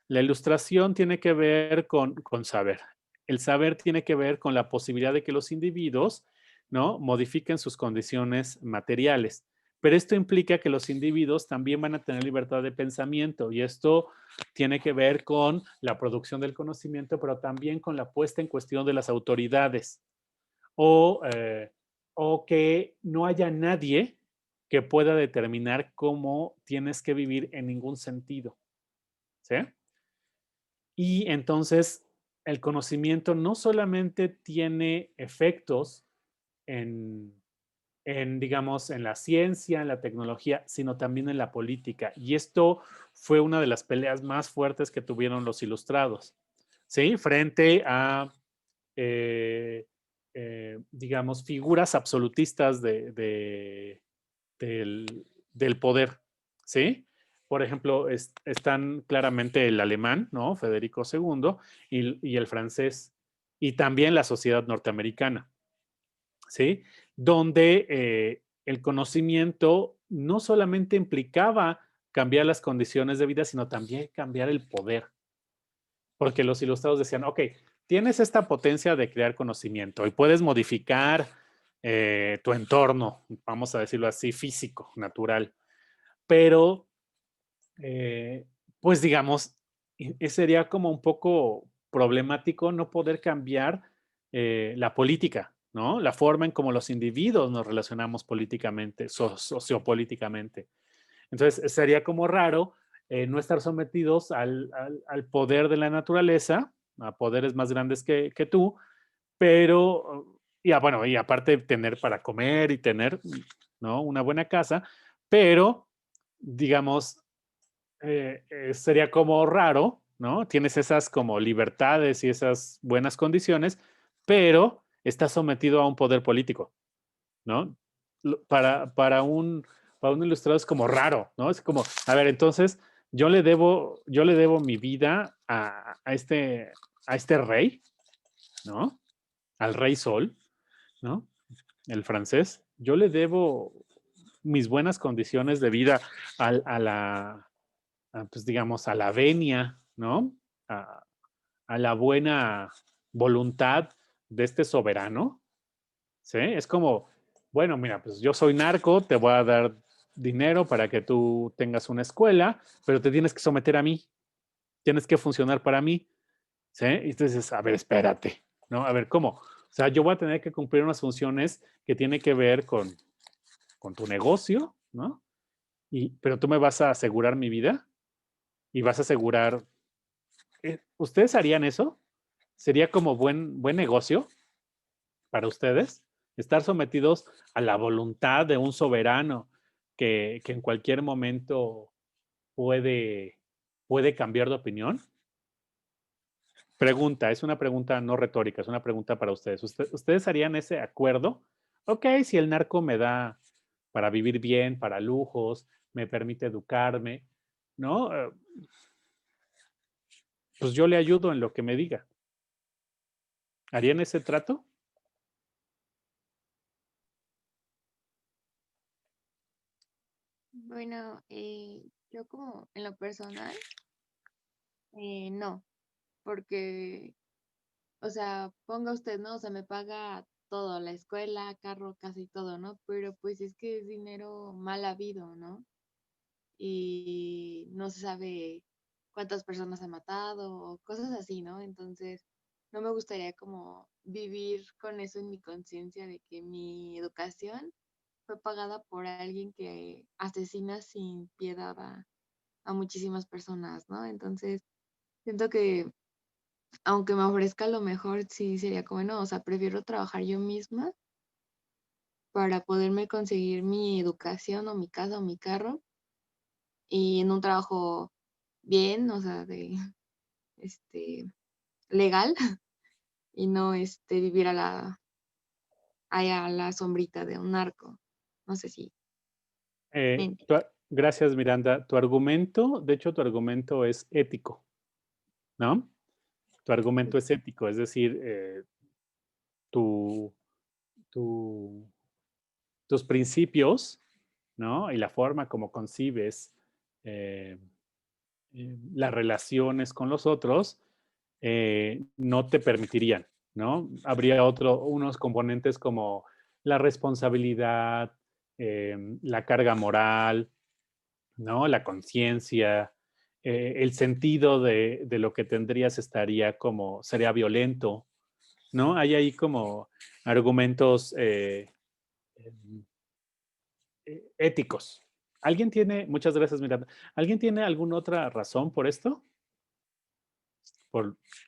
La ilustración tiene que ver con saber. El saber tiene que ver con la posibilidad de que los individuos, ¿no? Modifiquen sus condiciones materiales. Pero esto implica que los individuos también van a tener libertad de pensamiento y esto tiene que ver con la producción del conocimiento, pero también con la puesta en cuestión de las autoridades o, o que no haya nadie que pueda determinar cómo tienes que vivir en ningún sentido. ¿Sí? Y entonces el conocimiento no solamente tiene efectos en, digamos, en la ciencia, en la tecnología, sino también en la política. Y esto fue una de las peleas más fuertes que tuvieron los ilustrados, ¿sí? Frente a, digamos, figuras absolutistas del poder, ¿sí? Por ejemplo, están claramente el alemán, ¿no? Federico II y el francés, y también la sociedad norteamericana, ¿sí? Donde el conocimiento no solamente implicaba cambiar las condiciones de vida, sino también cambiar el poder. Porque los ilustrados decían, ok, tienes esta potencia de crear conocimiento y puedes modificar tu entorno, vamos a decirlo así, físico, natural. Pero, pues digamos, sería como un poco problemático no poder cambiar la política, ¿no? La forma en cómo los individuos nos relacionamos políticamente, sociopolíticamente. Entonces, sería como raro no estar sometidos al poder de la naturaleza, a poderes más grandes que tú, pero, bueno, y aparte tener para comer y tener, ¿no? Una buena casa, pero, digamos, sería como raro, ¿no? Tienes esas como libertades y esas buenas condiciones, pero estás sometido a un poder político, ¿no? Para un ilustrador es como raro, ¿no? Es como, a ver, entonces yo le debo mi vida a este rey, ¿no? Al rey Sol, ¿no? El francés. Yo le debo mis buenas condiciones de vida a la, pues digamos, a la venia, ¿no? A, a la buena voluntad de este soberano, ¿sí? Es como, bueno, mira, pues yo soy narco, te voy a dar dinero para que tú tengas una escuela, pero te tienes que someter a mí, tienes que funcionar para mí, ¿sí? Y entonces, a ver, espérate, ¿no? A ver, ¿cómo? O sea, yo voy a tener que cumplir unas funciones que tienen que ver con tu negocio, ¿no? Pero tú me vas a asegurar mi vida y vas a asegurar, ¿ustedes harían eso? ¿Sería como buen negocio para ustedes? Estar sometidos a la voluntad de un soberano que en cualquier momento puede, puede cambiar de opinión. Pregunta, es una pregunta no retórica, es una pregunta para ustedes. ¿Ustedes harían ese acuerdo? Ok, si el narco me da para vivir bien, para lujos, me permite educarme, ¿no? Pues yo le ayudo en lo que me diga. ¿Harían ese trato? Bueno, yo como en lo personal, no, porque, o sea, ponga usted, ¿no? O sea, me paga todo, la escuela, carro, casa y todo, ¿no? Pero pues es que es dinero mal habido, ¿no? Y no se sabe cuántas personas ha matado o cosas así, ¿no? Entonces, no me gustaría como vivir con eso en mi conciencia de que mi educación fue pagada por alguien que asesina sin piedad a muchísimas personas, ¿no? Entonces, siento que aunque me ofrezca lo mejor, sí sería como, no, o sea, prefiero trabajar yo misma para poderme conseguir mi educación o mi casa o mi carro y en un trabajo bien, o sea, de, este, legal y no, vivir ahí a la sombrita de un narco. No sé si me entiendes. Gracias, Miranda. Tu argumento, de hecho, tu argumento es ético, ¿no? Tu argumento es ético, es decir, tu, tu, tus principios, ¿no? Y la forma como concibes eh, las relaciones con los otros no te permitirían, ¿no? Habría unos componentes como la responsabilidad, la carga moral, ¿no? La conciencia, el sentido de lo que tendrías estaría como, sería violento, ¿no? Hay ahí como argumentos éticos. ¿Alguien tiene, muchas gracias, Miranda, ¿alguien tiene alguna otra razón por esto?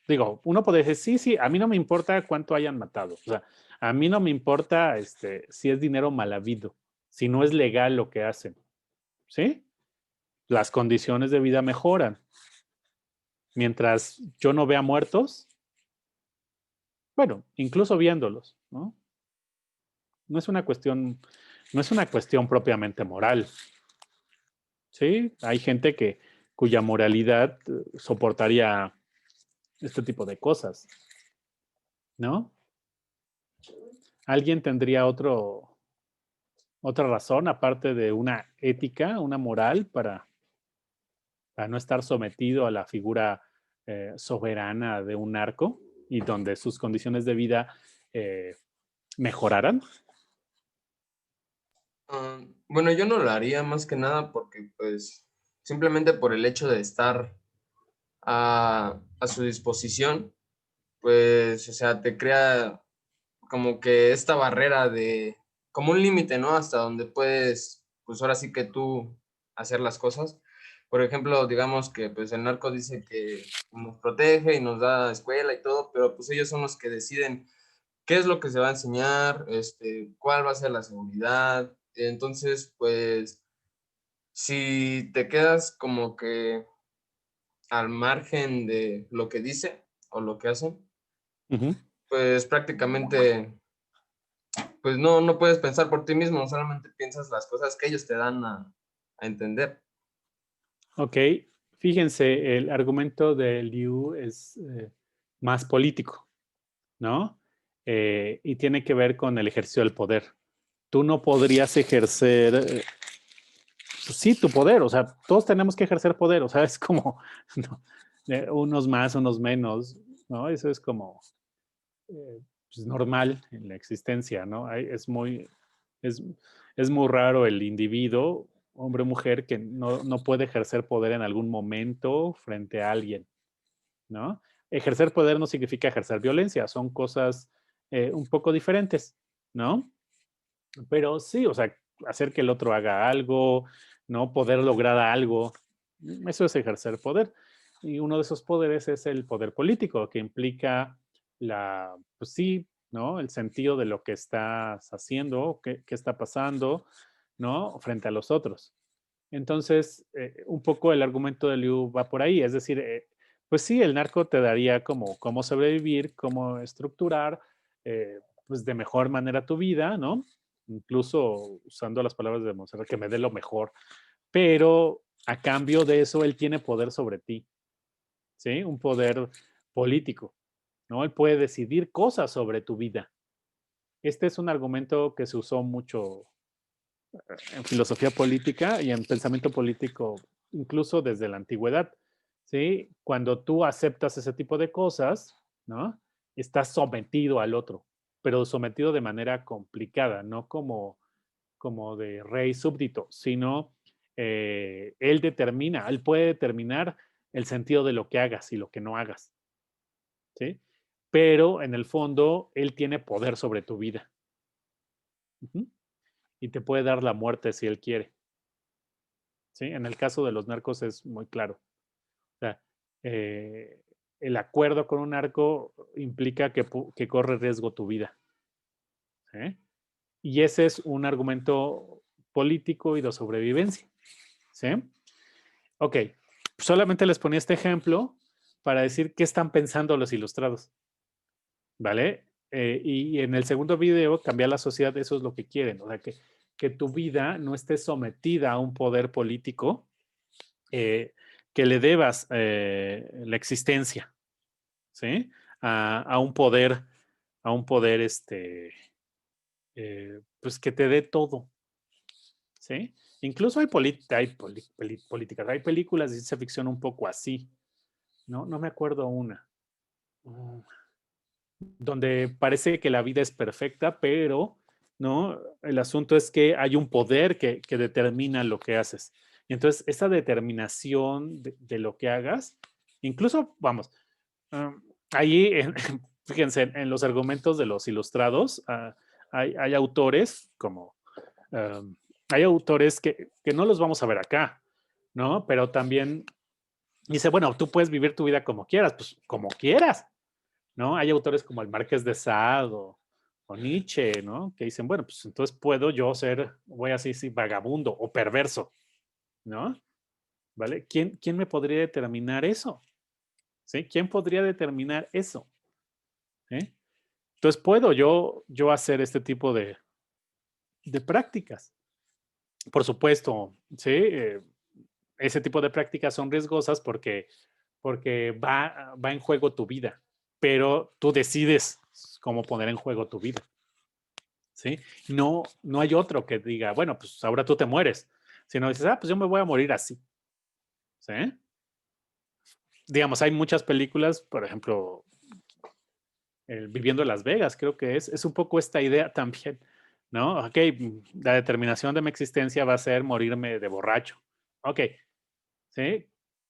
Digo, uno puede decir, sí, a mí no me importa cuánto hayan matado. O sea, a mí no me importa si es dinero mal habido, si no es legal lo que hacen. ¿Sí? Las condiciones de vida mejoran. Mientras yo no vea muertos, bueno, incluso viéndolos, ¿no? No es una cuestión propiamente moral. ¿Sí? Hay gente cuya moralidad soportaría este tipo de cosas, ¿no? ¿Alguien tendría otra razón aparte de una ética, una moral para no estar sometido a la figura soberana de un narco y donde sus condiciones de vida mejoraran? Bueno, yo no lo haría más que nada porque, pues, simplemente por el hecho de estar a su disposición, pues, o sea, te crea como que esta barrera como un límite, ¿no? Hasta donde puedes, pues ahora sí que tú hacer las cosas. Por ejemplo, digamos que pues el narco dice que nos protege y nos da escuela y todo, pero pues ellos son los que deciden qué es lo que se va a enseñar, cuál va a ser la seguridad. Entonces, pues, si te quedas como que al margen de lo que dice o lo que hacen, Uh-huh. pues prácticamente pues no puedes pensar por ti mismo, solamente piensas las cosas que ellos te dan a entender. Ok, fíjense, el argumento de Liu es más político, ¿no? Y tiene que ver con el ejercicio del poder. Tú no podrías ejercer, pues sí, tu poder, o sea, todos tenemos que ejercer poder, o sea, es como, ¿no? Unos más, unos menos, ¿no? Eso es como pues, normal en la existencia, ¿no? Es, es muy raro el individuo, hombre o mujer, que no puede ejercer poder en algún momento frente a alguien, ¿no? Ejercer poder no significa ejercer violencia, son cosas un poco diferentes, ¿no? Pero sí, o sea, hacer que el otro haga algo, ¿no? Poder lograr algo, eso es ejercer poder. Y uno de esos poderes es el poder político, que implica pues sí, ¿no? El sentido de lo que estás haciendo, qué está pasando, ¿no? Frente a los otros. Entonces, un poco el argumento de Liu va por ahí, es decir, pues sí, el narco te daría como cómo sobrevivir, cómo estructurar, pues de mejor manera tu vida, ¿no? Incluso usando las palabras de Monserrat, que me dé lo mejor, pero a cambio de eso, él tiene poder sobre ti, ¿sí? Un poder político, ¿no? Él puede decidir cosas sobre tu vida. Este es un argumento que se usó mucho en filosofía política y en pensamiento político, incluso desde la antigüedad, ¿sí? Cuando tú aceptas ese tipo de cosas, ¿no? Estás sometido al otro, pero sometido de manera complicada, no como de rey súbdito, sino él puede determinar el sentido de lo que hagas y lo que no hagas, ¿sí? Pero en el fondo, él tiene poder sobre tu vida. Uh-huh. Y te puede dar la muerte si él quiere. ¿Sí? En el caso de los narcos es muy claro. O sea, el acuerdo con un narco implica que corre riesgo tu vida. ¿Sí? Y ese es un argumento político y de sobrevivencia. ¿Sí? Ok, solamente les ponía este ejemplo para decir qué están pensando los ilustrados. ¿Vale? Y en el segundo video, cambiar la sociedad, eso es lo que quieren. O sea, que tu vida no esté sometida a un poder político que le debas la existencia, ¿sí? A un poder, pues que te dé todo, ¿sí? Incluso políticas, hay películas de ciencia ficción un poco así, ¿no? No me acuerdo una, donde parece que la vida es perfecta, pero, ¿no? El asunto es que hay un poder que determina lo que haces. Y entonces, esa determinación de lo que hagas, incluso, vamos, ahí, fíjense, en los argumentos de los ilustrados, hay autores como, hay autores que no los vamos a ver acá, ¿no? Pero también Dice, bueno, tú puedes vivir tu vida como quieras, pues como quieras, ¿no? Hay autores como el Marqués de Sade o Nietzsche, ¿no? Que dicen, bueno, pues entonces puedo yo ser, voy a decir, vagabundo o perverso, ¿no? ¿Vale? ¿Quién me podría determinar eso? ¿Sí? ¿Quién podría determinar eso? ¿Eh? Entonces puedo yo hacer este tipo de prácticas. Por supuesto, ¿sí? Ese tipo de prácticas son riesgosas porque va en juego tu vida, pero tú decides cómo poner en juego tu vida, ¿sí? No hay otro que diga, bueno, pues ahora tú te mueres, sino dices, pues yo me voy a morir así, ¿sí? Digamos, hay muchas películas, por ejemplo, Viviendo en Las Vegas, creo que es un poco esta idea también, ¿no? Ok, la determinación de mi existencia va a ser morirme de borracho. Ok, ¿sí?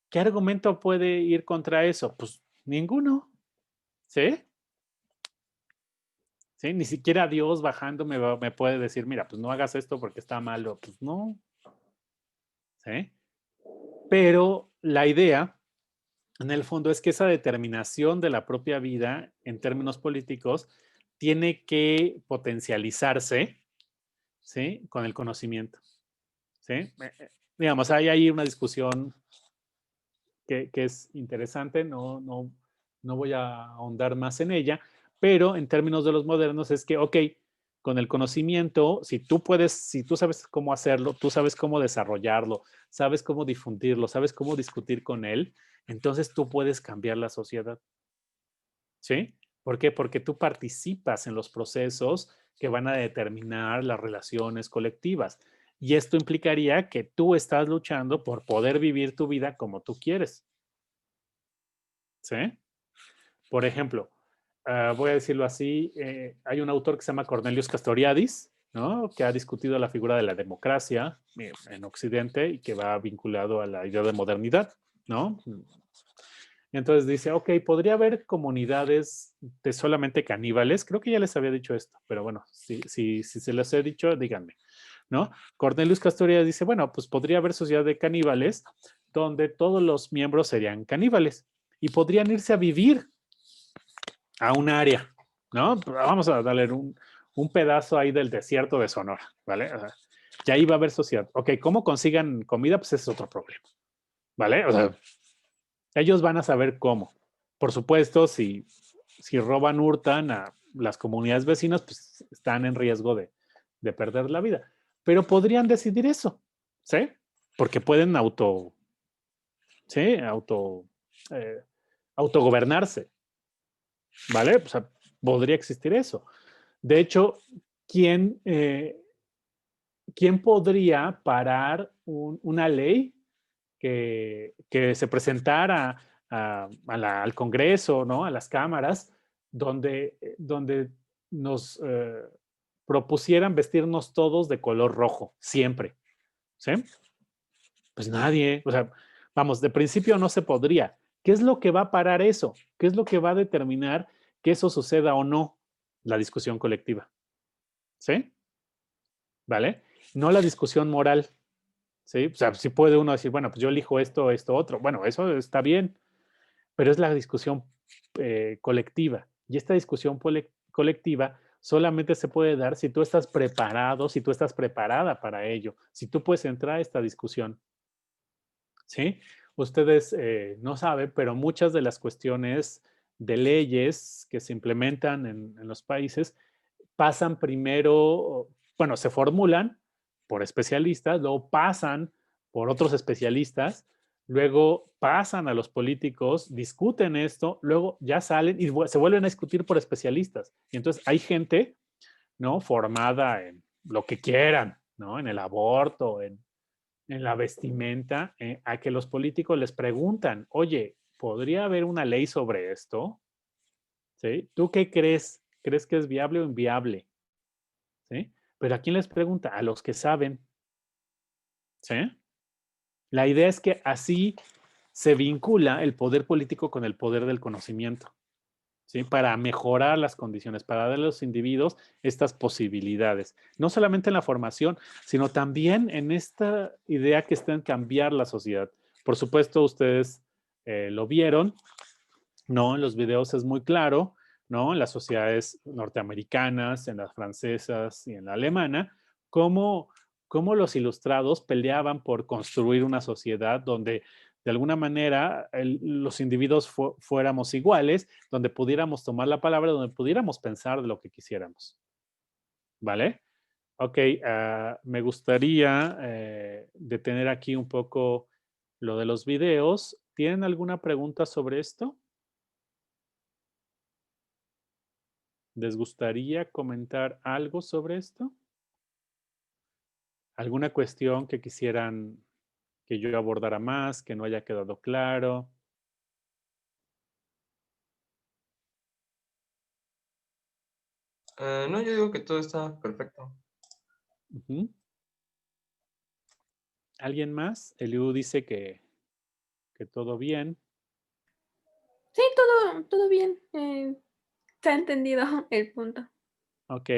¿Qué argumento puede ir contra eso? Pues ninguno, ¿sí? ¿Sí? Ni siquiera Dios bajando me puede decir, mira, pues no hagas esto porque está malo. Pues no, ¿sí? Pero la idea, en el fondo, es que esa determinación de la propia vida, en términos políticos, tiene que potencializarse, ¿sí? Con el conocimiento, ¿sí? Digamos, hay ahí una discusión que es interesante, no voy a ahondar más en ella, pero en términos de los modernos es que, ok, con el conocimiento, si tú sabes cómo hacerlo, tú sabes cómo desarrollarlo, sabes cómo difundirlo, sabes cómo discutir con él, entonces tú puedes cambiar la sociedad, ¿sí? ¿Por qué? Porque tú participas en los procesos que van a determinar las relaciones colectivas. Y esto implicaría que tú estás luchando por poder vivir tu vida como tú quieres. ¿Sí? Por ejemplo, voy a decirlo así, hay un autor que se llama Cornelius Castoriadis, ¿no? Que ha discutido la figura de la democracia en Occidente y que va vinculado a la idea de modernidad, ¿no? Y entonces dice, ok, podría haber comunidades de solamente caníbales. Creo que ya les había dicho esto, pero bueno, si se les he dicho, díganme, ¿no? Cornelius Castoriadis dice, bueno, pues podría haber sociedad de caníbales donde todos los miembros serían caníbales y podrían irse a vivir a un área, ¿no? Vamos a darle un pedazo ahí del desierto de Sonora, ¿vale? O sea, y ahí va a haber sociedad. Ok, ¿cómo consigan comida? Pues ese es otro problema, ¿vale? O sea, ellos van a saber cómo. Por supuesto, si roban, hurtan a las comunidades vecinas, pues están en riesgo de perder la vida. Pero podrían decidir eso, ¿sí? Porque pueden ¿sí? Eh, autogobernarse, ¿vale? O sea, podría existir eso. De hecho, ¿quién, eh, ¿quién podría parar una ley que se presentara al Congreso, ¿no? A las cámaras, donde nos propusieran vestirnos todos de color rojo, siempre? ¿Sí? Pues nadie. O sea, vamos, de principio no se podría. ¿Qué es lo que va a parar eso? ¿Qué es lo que va a determinar que eso suceda o no? La discusión colectiva. ¿Sí? ¿Vale? No la discusión moral. ¿Sí? O sea, sí puede uno decir, bueno, pues yo elijo esto, esto, otro. Bueno, eso está bien, pero es la discusión colectiva. Y esta discusión colectiva solamente se puede dar si tú estás preparado, si tú estás preparada para ello, si tú puedes entrar a esta discusión. ¿Sí? Ustedes no saben, pero muchas de las cuestiones de leyes que se implementan en los países pasan primero, bueno, se formulan por especialistas, luego pasan por otros especialistas, luego pasan a los políticos, discuten esto, luego ya salen y se vuelven a discutir por especialistas. Y entonces hay gente, ¿no? Formada en lo que quieran, ¿no? En el aborto, en la vestimenta, a que los políticos les preguntan, oye, ¿podría haber una ley sobre esto? ¿Sí? ¿Tú qué crees? ¿Crees que es viable o inviable? ¿Sí? Pero ¿a quién les pregunta? A los que saben. ¿Sí? La idea es que así se vincula el poder político con el poder del conocimiento, ¿sí? Para mejorar las condiciones, para dar a los individuos estas posibilidades. No solamente en la formación, sino también en esta idea que está en cambiar la sociedad. Por supuesto, ustedes lo vieron, ¿no? En los videos es muy claro, ¿no? En las sociedades norteamericanas, en las francesas y en la alemana, cómo los ilustrados peleaban por construir una sociedad donde de alguna manera los individuos fuéramos iguales, donde pudiéramos tomar la palabra, donde pudiéramos pensar de lo que quisiéramos. ¿Vale? Ok, me gustaría detener aquí un poco lo de los videos. ¿Tienen alguna pregunta sobre esto? ¿Les gustaría comentar algo sobre esto? ¿Alguna cuestión que quisieran que yo abordara más, que no haya quedado claro? No, yo digo que todo está perfecto. Ujú. ¿Alguien más? Eliu dice que todo bien. Sí, todo bien. Se ha entendido el punto. Ok.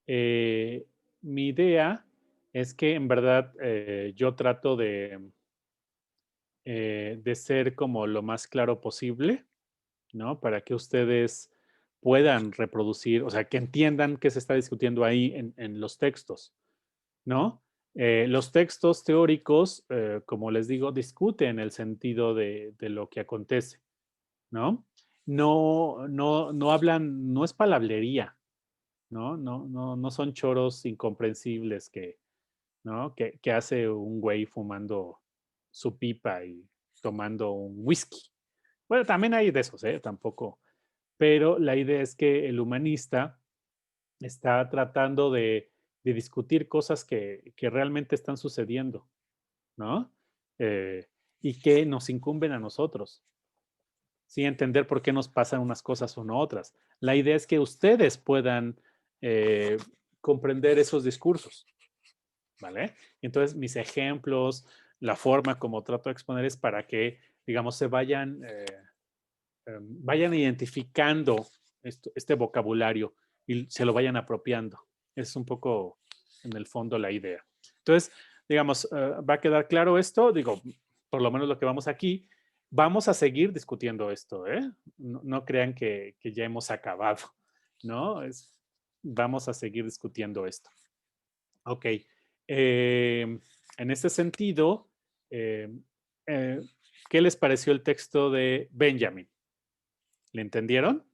Mi idea es que en verdad yo trato de ser como lo más claro posible, ¿no? Para que ustedes puedan reproducir, o sea, que entiendan qué se está discutiendo ahí en los textos, ¿no? Los textos teóricos, como les digo, discuten el sentido de lo que acontece, ¿no? No hablan, no es palabrería, ¿no? No son choros incomprensibles ¿no? Que hace un güey fumando su pipa y tomando un whisky. Bueno, también hay de esos, ¿eh? Tampoco. Pero la idea es que el humanista está tratando de discutir cosas que realmente están sucediendo, ¿no? Y que nos incumben a nosotros. Sí, entender por qué nos pasan unas cosas o no otras. La idea es que ustedes puedan eh, comprender esos discursos, ¿vale? Entonces, mis ejemplos, la forma como trato de exponer es para que, digamos, se vayan identificando este vocabulario y se lo vayan apropiando. Es un poco, en el fondo, la idea. Entonces, digamos, va a quedar claro esto, digo, por lo menos lo que vamos aquí. Vamos a seguir discutiendo esto, ¿eh? No crean que ya hemos acabado, ¿no? Vamos a seguir discutiendo esto. Ok. En este sentido, eh, eh, ¿qué les pareció el texto de Benjamin? ¿Le entendieron?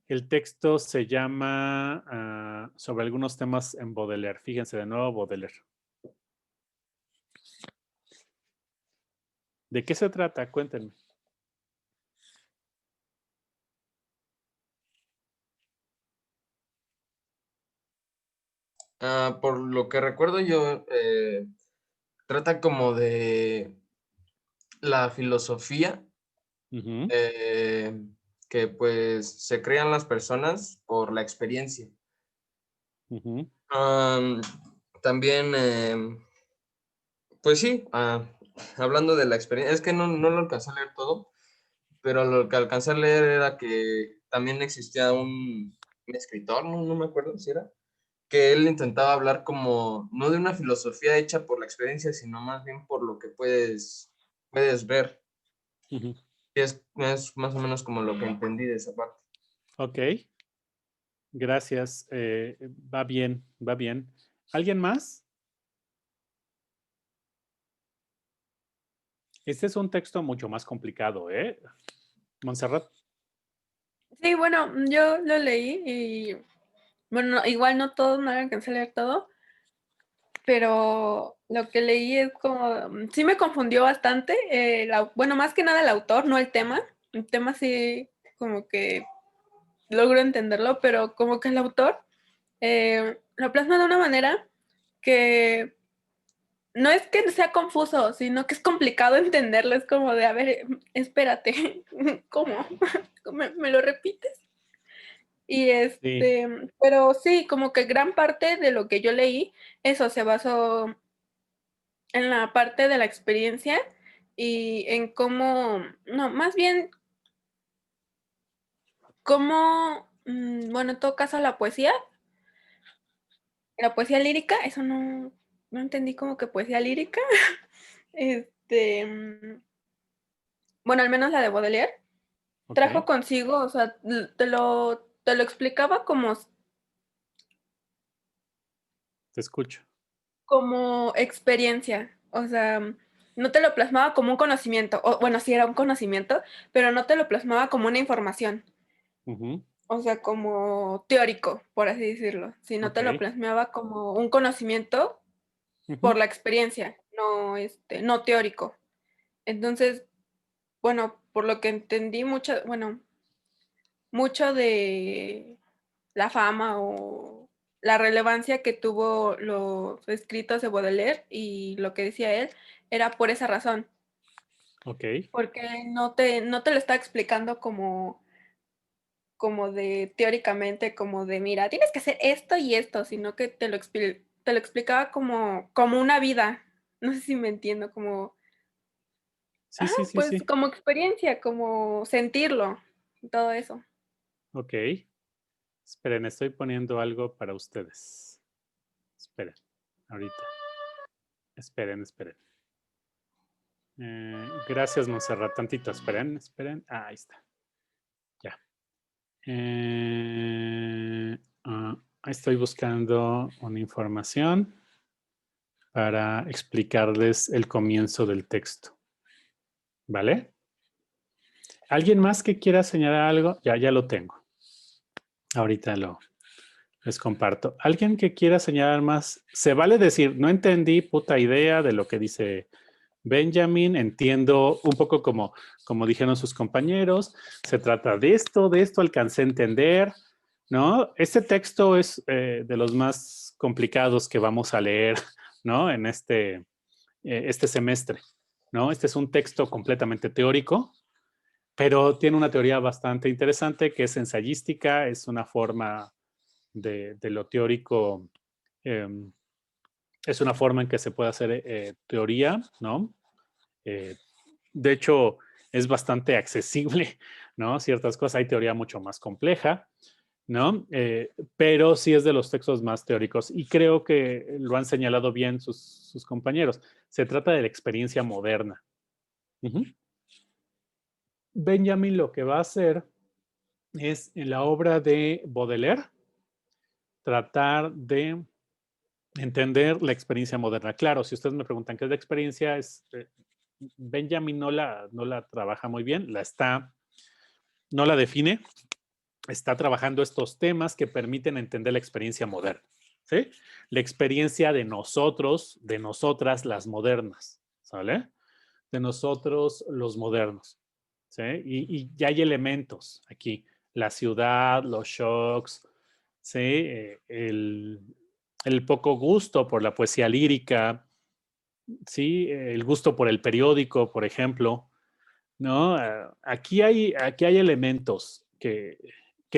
El texto se llama sobre algunos temas en Baudelaire. Fíjense de nuevo, Baudelaire. ¿De qué se trata? Cuéntenme. Por lo que recuerdo yo, trata como de la filosofía Ujú, que pues se crean las personas por la experiencia. ujú, Am, También, pues sí, hablando de la experiencia, es que no lo alcancé a leer todo, pero lo que alcancé a leer era que también existía un escritor, no me acuerdo si era, que él intentaba hablar como, no de una filosofía hecha por la experiencia, sino más bien por lo que puedes ver. ujú. Y es más o menos como lo que entendí de esa parte. Ok, gracias. Va bien, va bien. ¿Alguien más? Este es un texto mucho más complicado, ¿eh? Montserrat. Sí, bueno, yo lo leí y bueno, igual no todo, no alcancé a leer todo, pero lo que leí es como, sí me confundió bastante, bueno, más que nada el autor, no el tema. El tema sí como que logro entenderlo, pero como que el autor lo plasma de una manera que no es que sea confuso, sino que es complicado entenderlo. Es como de, a ver, espérate, ¿cómo? ¿Me lo repites? Y Sí. pero sí, como que gran parte de lo que yo leí, eso se basó en la parte de la experiencia y en cómo, no, más bien cómo, bueno, en todo caso la poesía lírica, eso no entendí como que poesía lírica. bueno, al menos la de Baudelaire, Ok, trajo consigo, o sea, te lo explicaba te escucho. como experiencia, o sea, no te lo plasmaba como un conocimiento, o bueno, sí era un conocimiento, pero no te lo plasmaba como una información, Ujú, o sea, como teórico, por así decirlo, sino ok. te lo plasmaba como un conocimiento por Ujú, la experiencia, no, no teórico. Entonces, bueno, por lo que entendí, mucho de la fama o la relevancia que tuvo los escritos de Baudelaire y lo que decía él era por esa razón, ok. porque no te lo está explicando como de teóricamente, como de mira, tienes que hacer esto y esto, sino que te lo explicaba como una vida. No sé si me entiendo, Sí, sí, sí, pues sí. como experiencia, como sentirlo, y todo eso. Ok. Esperen, estoy poniendo algo para ustedes. Esperen, ahorita. Esperen, esperen. Gracias, Monserrat. Tantito, esperen, esperen. Ah, ahí está. Ya. Estoy buscando una información para explicarles el comienzo del texto. ¿Vale? ¿Alguien más que quiera señalar algo? Ya lo tengo. Ahorita les comparto. ¿Alguien que quiera señalar más? Se vale decir, no entendí puta idea de lo que dice Benjamin, entiendo un poco como dijeron sus compañeros, se trata de esto alcancé a entender, ¿no? Este texto es de los más complicados que vamos a leer, ¿no? En este semestre, ¿no? Este es un texto completamente teórico, pero tiene una teoría bastante interesante que es ensayística, es una forma de lo teórico, eh, es una forma en que se puede hacer teoría, ¿no? Eh, de hecho, es bastante accesible, ¿no? Ciertas cosas, hay teoría mucho más compleja, ¿no? Pero sí es de los textos más teóricos y creo que lo han señalado bien sus compañeros. Se trata de la experiencia moderna. Uh -huh. Benjamin lo que va a hacer es en la obra de Baudelaire tratar de entender la experiencia moderna. Claro, si ustedes me preguntan qué es la experiencia, Benjamin no la trabaja muy bien, no la define, está trabajando estos temas que permiten entender la experiencia moderna, ¿sí? La experiencia de nosotros, de nosotras las modernas, ¿sale? De nosotros los modernos, ¿sí? Y ya hay elementos aquí, la ciudad, los shocks, ¿sí? El poco gusto por la poesía lírica, ¿sí? El gusto por el periódico, por ejemplo, ¿no? Aquí hay elementos que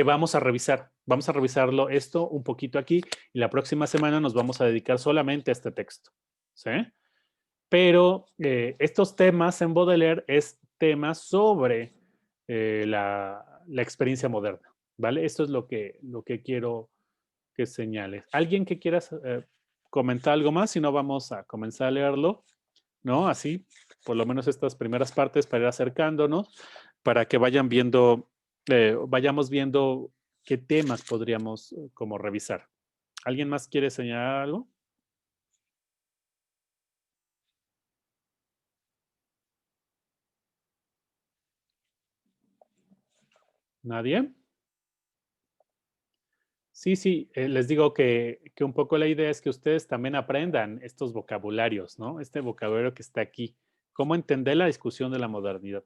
vamos a revisar. Vamos a revisarlo esto un poquito aquí y la próxima semana nos vamos a dedicar solamente a este texto, ¿sí? Pero estos temas en Baudelaire es temas sobre la experiencia moderna, ¿vale? Esto es lo que quiero que señales. ¿Alguien que quiera comentar algo más? Si no, vamos a comenzar a leerlo, ¿no? Así, por lo menos estas primeras partes para ir acercándonos, para que vayamos viendo qué temas podríamos como revisar. ¿Alguien más quiere señalar algo? ¿Nadie? Sí, sí, les digo que un poco la idea es que ustedes también aprendan estos vocabularios, ¿no? Este vocabulario que está aquí. Cómo entender la discusión de la modernidad.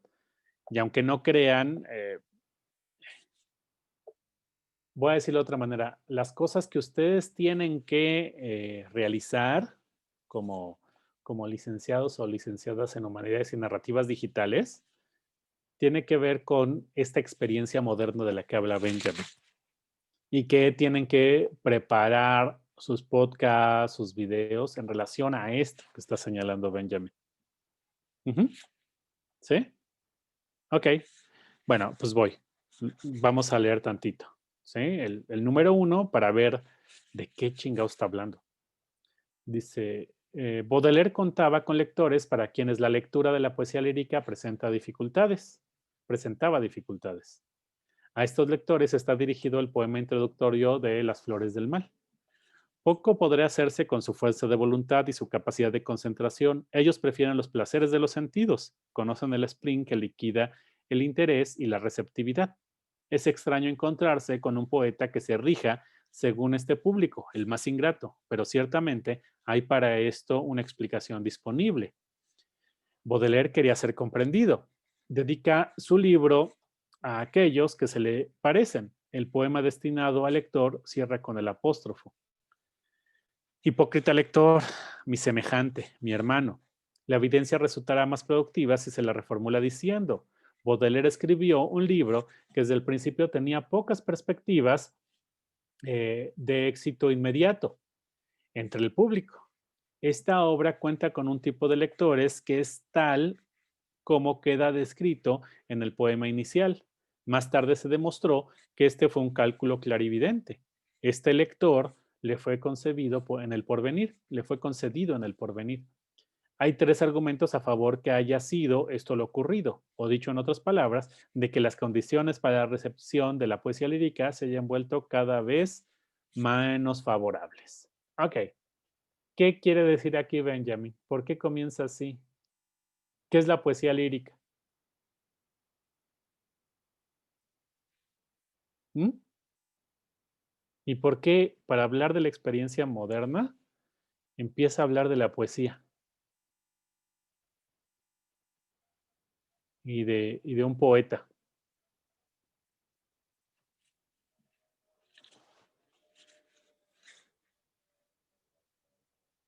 Y aunque no crean, voy a decirlo de otra manera, las cosas que ustedes tienen que realizar como licenciados o licenciadas en humanidades y narrativas digitales, tiene que ver con esta experiencia moderna de la que habla Benjamin. Y que tienen que preparar sus podcasts, sus videos en relación a esto que está señalando Benjamin. Uh-huh. ¿Sí? Ok. Bueno, pues voy. Vamos a leer tantito. ¿Sí? El número 1 para ver de qué chingado está hablando. Dice, Baudelaire contaba con lectores para quienes la lectura de la poesía lírica presentaba dificultades. A estos lectores está dirigido el poema introductorio de Las Flores del Mal. Poco podrá hacerse con su fuerza de voluntad y su capacidad de concentración. Ellos prefieren los placeres de los sentidos, conocen el spleen que liquida el interés y la receptividad. Es extraño encontrarse con un poeta que se rija según este público, el más ingrato, pero ciertamente hay para esto una explicación disponible. Baudelaire quería ser comprendido. Dedica su libro a aquellos que se le parecen. El poema destinado al lector cierra con el apóstrofo. Hipócrita lector, mi semejante, mi hermano. La evidencia resultará más productiva si se la reformula diciendo: Baudelaire escribió un libro que desde el principio tenía pocas perspectivas de éxito inmediato entre el público. Esta obra cuenta con un tipo de lectores que es tal como queda descrito en el poema inicial. Más tarde se demostró que este fue un cálculo clarividente. Este lector le fue concedido en el porvenir. Hay 3 argumentos a favor que haya sido esto lo ocurrido, o dicho en otras palabras, de que las condiciones para la recepción de la poesía lírica se hayan vuelto cada vez menos favorables. Ok. ¿Qué quiere decir aquí Benjamin? ¿Por qué comienza así? ¿Qué es la poesía lírica? ¿Mm? ¿Y por qué para hablar de la experiencia moderna empieza a hablar de la poesía? Y de un poeta.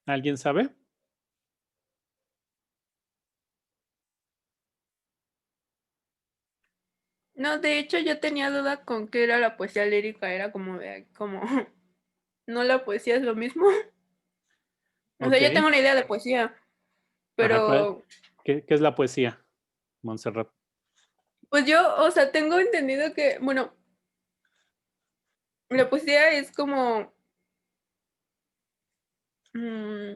¿Alguien sabe? No, de hecho yo tenía duda con qué era la poesía lírica, era como no, la poesía es lo mismo. O sea, yo Ok. tengo una idea de poesía, Ajá, pero ¿qué es la poesía, Montserrat? pues yo, o sea, tengo entendido que, bueno, la poesía es mm,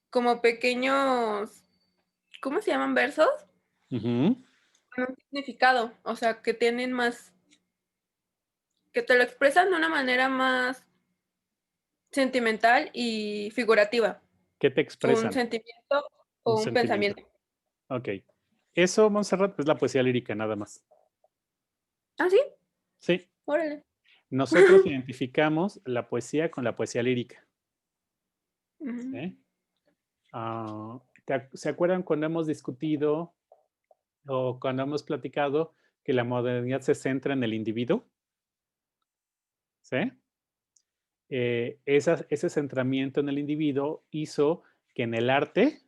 como pequeños, ¿cómo se llaman? ¿Versos? Ujú. Con un significado, o sea, que tienen más, que te lo expresan de una manera más sentimental y figurativa. ¿Qué te Un expresan? sentimiento Un o un sentimiento. pensamiento. Ok. Eso, Montserrat, es la poesía lírica nada más. ¿Ah, sí? Sí. Órale. Nosotros identificamos la poesía con la poesía lírica. Ujú. ¿Sí? ¿Se acuerdan cuando hemos discutido o cuando hemos platicado que la modernidad se centra en el individuo? ¿Sí? Ese centramiento en el individuo hizo que en el arte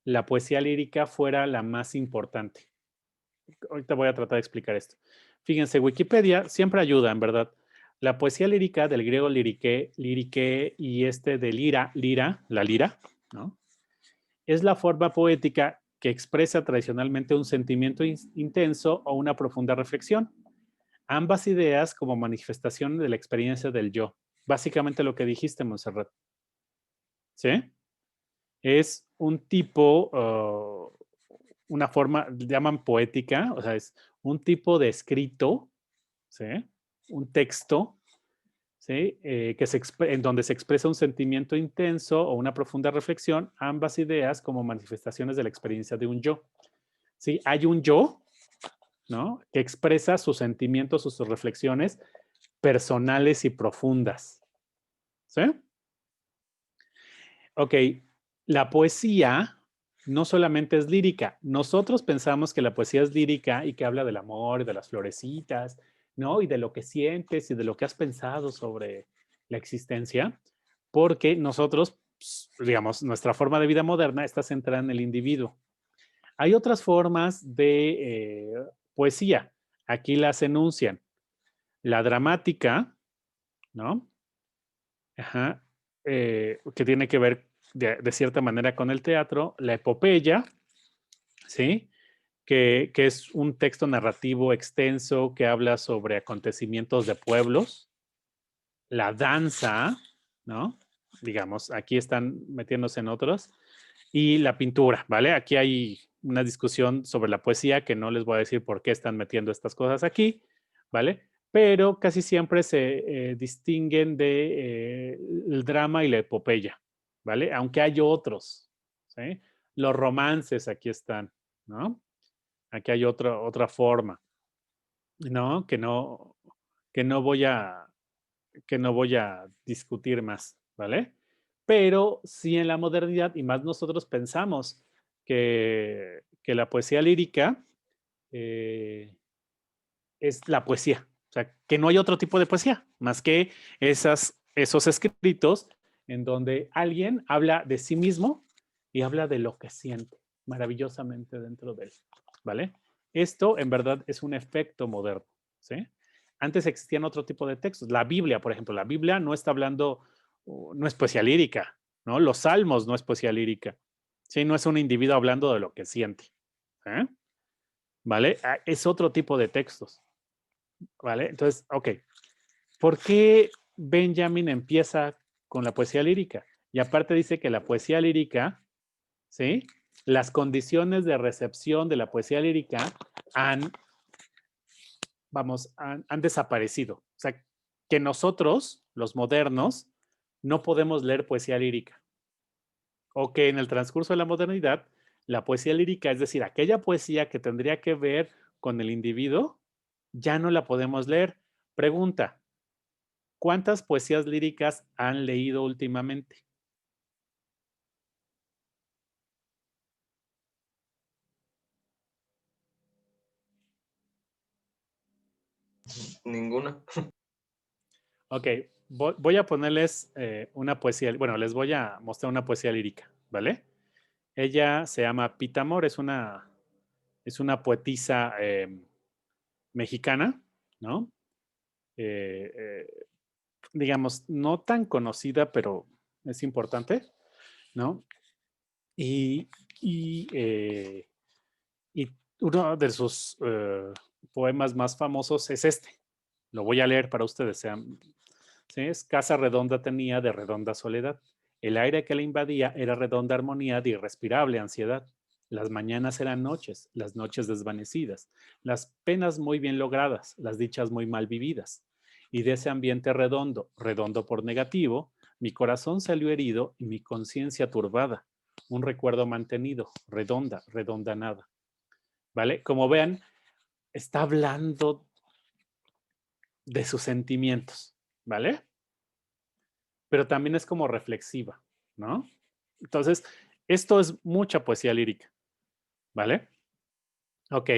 la poesía lírica fuera la más importante. Ahorita voy a tratar de explicar esto. Fíjense, Wikipedia siempre ayuda, en verdad. La poesía lírica, del griego lirique y de lira, la lira, ¿no? Es la forma poética que expresa tradicionalmente un sentimiento intenso o una profunda reflexión. Ambas ideas como manifestación de la experiencia del yo. Básicamente lo que dijiste, Montserrat. ¿Sí? Es un tipo, una forma, llaman poética, o sea, es un tipo de escrito, ¿sí? Un texto, ¿sí? En donde se expresa un sentimiento intenso o una profunda reflexión, ambas ideas como manifestaciones de la experiencia de un yo. ¿Sí? Hay un yo, ¿no? Que expresa sus sentimientos o sus reflexiones personales y profundas. ¿Sí? Ok, la poesía no solamente es lírica. Nosotros pensamos que la poesía es lírica y que habla del amor y de las florecitas, ¿no? Y de lo que sientes y de lo que has pensado sobre la existencia, porque nosotros, digamos, nuestra forma de vida moderna está centrada en el individuo. Hay otras formas de poesía. Aquí las enuncian. La dramática, ¿no? Ajá, que tiene que ver de cierta manera con el teatro, la epopeya, ¿sí? Que es un texto narrativo extenso que habla sobre acontecimientos de pueblos, la danza, ¿no? digamos, aquí están metiéndose en otros. Y la pintura, ¿vale? Aquí hay una discusión sobre la poesía que no les voy a decir por qué están metiendo estas cosas aquí, ¿vale? Pero casi siempre se distinguen de el drama y la epopeya, ¿vale? Aunque hay otros, ¿sí? Los romances aquí están, ¿no? Aquí hay otra forma, ¿no? Que no voy a, que no voy a discutir más, ¿vale? Pero sí en la modernidad, y más nosotros pensamos que la poesía lírica es la poesía. O sea, que no hay otro tipo de poesía más que esos escritos en donde alguien habla de sí mismo y habla de lo que siente maravillosamente dentro de él, ¿vale? Esto en verdad es un efecto moderno, ¿sí? Antes existían otro tipo de textos. La Biblia, por ejemplo, la Biblia no está hablando, no es poesía lírica, ¿no? Los salmos no es poesía lírica, ¿sí? No es un individuo hablando de lo que siente, ¿eh? ¿Vale? Es otro tipo de textos, ¿vale? Entonces, ok, ¿por qué Benjamin empieza con la poesía lírica? Y aparte dice que la poesía lírica, ¿sí? Las condiciones de recepción de la poesía lírica han desaparecido. O sea, que nosotros, los modernos, no podemos leer poesía lírica. O que en el transcurso de la modernidad, la poesía lírica, es decir, aquella poesía que tendría que ver con el individuo, ya no la podemos leer. Pregunta, ¿cuántas poesías líricas han leído últimamente? Ninguna. Ok, voy a ponerles una poesía, bueno, les voy a mostrar una poesía lírica, ¿vale? Ella se llama Pita Amor, es una poetisa mexicana, ¿no? Eh, eh, digamos, no tan conocida, pero es importante, ¿no? Y, y, eh, y uno de sus poemas más famosos es este. Lo voy a leer para ustedes. ¿Sí? Es casa redonda tenía de redonda soledad. El aire que la invadía era redonda armonía de irrespirable ansiedad. Las mañanas eran noches, las noches desvanecidas, las penas muy bien logradas, las dichas muy mal vividas. Y de ese ambiente redondo, redondo por negativo, mi corazón salió herido y mi conciencia turbada. Un recuerdo mantenido, redonda, redonda nada. ¿Vale? Como vean, está hablando de sus sentimientos, ¿vale? Pero también es como reflexiva, ¿no? Entonces, esto es mucha poesía lírica, ¿vale? Ok,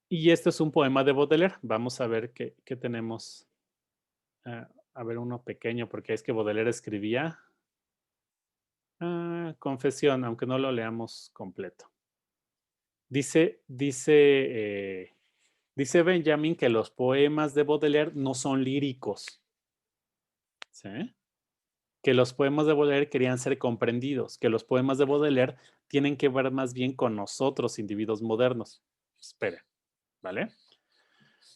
y este es un poema de Baudelaire. Vamos a ver qué tenemos. A ver, uno pequeño, porque es que Baudelaire escribía Confesión, aunque no lo leamos completo. Dice Benjamin que los poemas de Baudelaire no son líricos, ¿sí? Que los poemas de Baudelaire querían ser comprendidos, que los poemas de Baudelaire tienen que ver más bien con nosotros, individuos modernos. Esperen, ¿vale?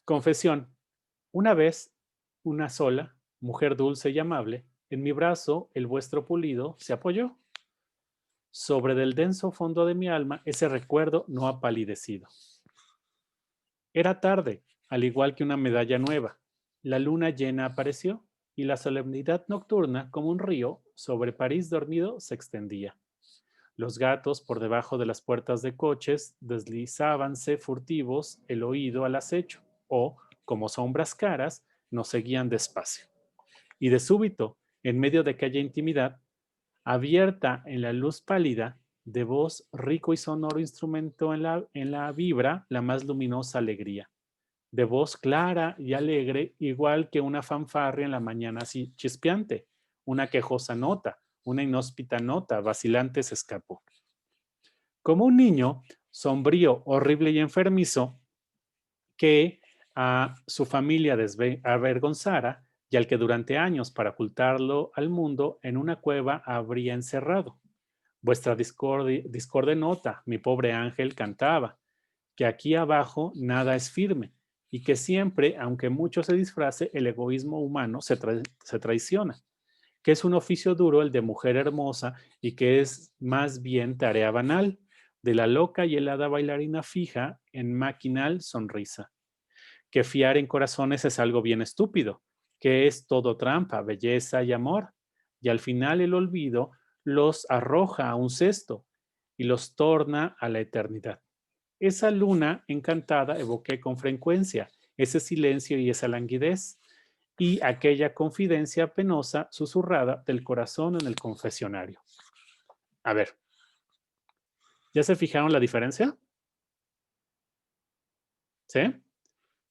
Confesión. Una vez, una sola, mujer dulce y amable, en mi brazo el vuestro pulido se apoyó. Sobre del denso fondo de mi alma ese recuerdo no ha palidecido. Era tarde, al igual que una medalla nueva. La luna llena apareció y la solemnidad nocturna, como un río, sobre París dormido se extendía. Los gatos, por debajo de las puertas de coches, deslizábanse furtivos, el oído al acecho, o, como sombras caras, nos seguían despacio. Y de súbito, en medio de aquella intimidad, abierta en la luz pálida, de voz rico y sonoro instrumento en la vibra la más luminosa alegría. De voz clara y alegre, igual que una fanfarria en la mañana así chispeante, una quejosa nota, una inhóspita nota vacilante se escapó. Como un niño, sombrío, horrible y enfermizo, que a su familia avergonzara y al que durante años, para ocultarlo al mundo, en una cueva habría encerrado. Vuestra discorde nota, mi pobre ángel, cantaba, que aquí abajo nada es firme y que siempre, aunque mucho se disfrace, el egoísmo humano se traiciona, que es un oficio duro el de mujer hermosa y que es más bien tarea banal, de la loca y helada bailarina fija en maquinal sonrisa. Que fiar en corazones es algo bien estúpido, que es todo trampa, belleza y amor, y al final el olvido los arroja a un cesto y los torna a la eternidad. Esa luna encantada evoqué con frecuencia, ese silencio y esa languidez, y aquella confidencia penosa susurrada del corazón en el confesionario. A ver, ¿ya se fijaron la diferencia? ¿Sí?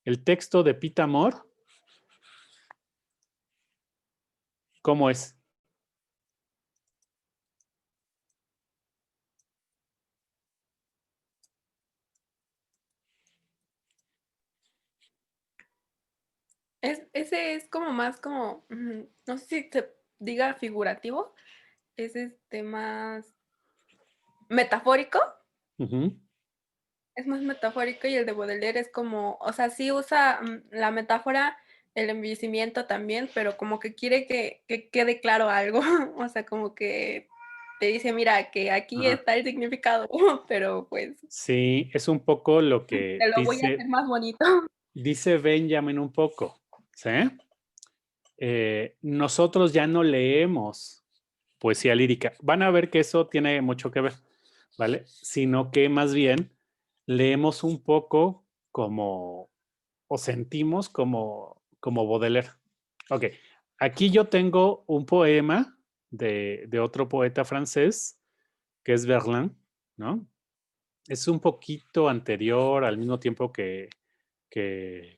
El texto de Pita Amor, ¿cómo es? Ese es como más como, no sé si se diga figurativo, es más metafórico. Ujú. Es más metafórico y el de Baudelaire es como, o sea, sí usa la metáfora, el embellecimiento también, pero como que quiere que quede claro algo. O sea, como que te dice, mira, que aquí Ajá. está el significado, pero pues Sí, es un poco lo que te lo voy a hacer más bonito. dice Benjamin un poco, ¿sí? Nosotros ya no leemos poesía lírica. Van a ver que eso tiene mucho que ver, ¿vale? Sino que más bien leemos un poco como, o sentimos como Baudelaire. Ok, aquí yo tengo un poema de otro poeta francés, que es Verlaine, ¿no? Es un poquito anterior al mismo tiempo que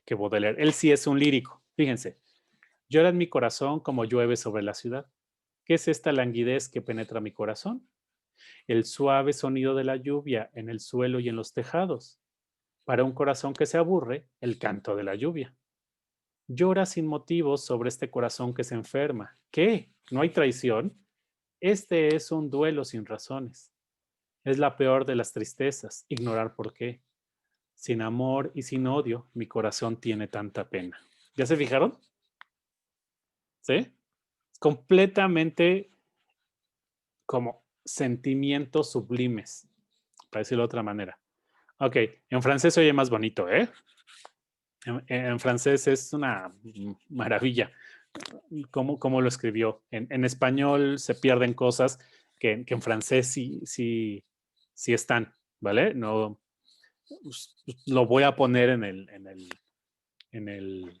Baudelaire. Él sí es un lírico, fíjense. Llora en mi corazón como llueve sobre la ciudad. ¿Qué es esta languidez que penetra mi corazón? El suave sonido de la lluvia en el suelo y en los tejados. Para un corazón que se aburre, el canto de la lluvia. Llora sin motivos sobre este corazón que se enferma. ¿Qué? ¿No hay traición? Este es un duelo sin razones. Es la peor de las tristezas, ignorar por qué. Sin amor y sin odio, mi corazón tiene tanta pena. ¿Ya se fijaron? ¿Sí? Completamente como sentimientos sublimes, para decirlo de otra manera. Ok, en francés se oye más bonito, ¿eh? En francés es una maravilla cómo lo escribió. En español se pierden cosas que en francés sí están, ¿vale? No, lo voy a poner en el, en el,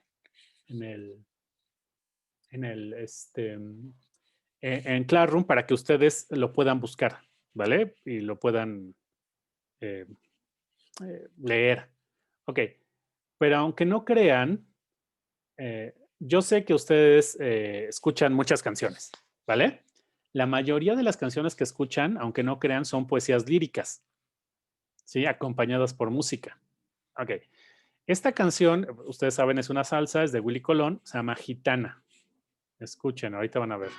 en Classroom para que ustedes lo puedan buscar, ¿vale? Y lo puedan eh, leer. Ok, pero aunque no crean, yo sé que ustedes escuchan muchas canciones, ¿vale? La mayoría de las canciones que escuchan, aunque no crean, son poesías líricas, ¿sí? Acompañadas por música. Ok, esta canción, ustedes saben, es una salsa, es de Willy Colón, se llama Gitana. Escuchen, ahorita van a ver.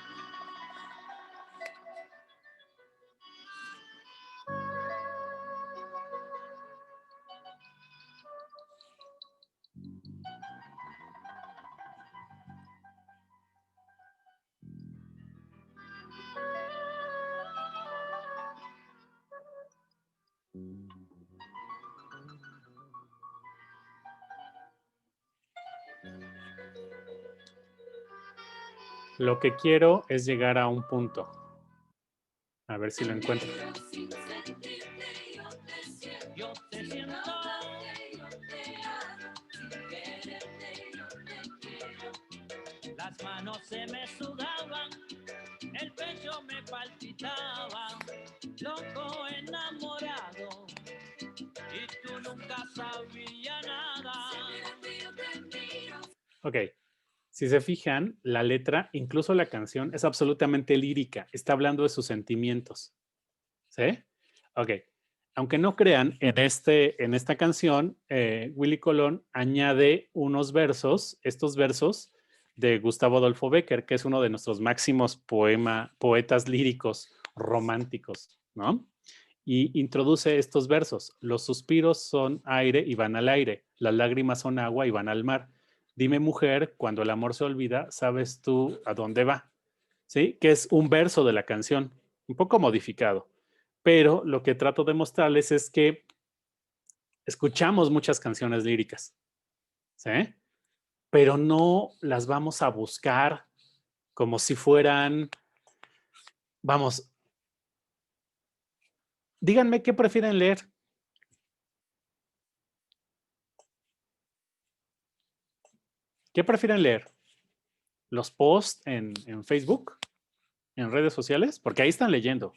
Lo que quiero es llegar a un punto. A ver si lo encuentro. Las manos se me sudaban, el pecho me palpitaba, loco enamorado, y tú nunca sabías nada. Ok, si se fijan, la letra, incluso la canción, es absolutamente lírica. Está hablando de sus sentimientos. ¿Sí? Ok. Aunque no crean, en esta canción, Willy Colón añade unos versos, estos versos de Gustavo Adolfo Bécquer, que es uno de nuestros máximos poetas líricos románticos, ¿no? Y introduce estos versos. Los suspiros son aire y van al aire. Las lágrimas son agua y van al mar. Dime, mujer, cuando el amor se olvida, ¿sabes tú a dónde va? ¿sí? Que es un verso de la canción, un poco modificado. Pero lo que trato de mostrarles es que escuchamos muchas canciones líricas, ¿sí? Pero no las vamos a buscar como si fueran, vamos, díganme qué prefieren leer. ¿Qué prefieren leer? ¿Los posts en Facebook? ¿En redes sociales? Porque ahí están leyendo.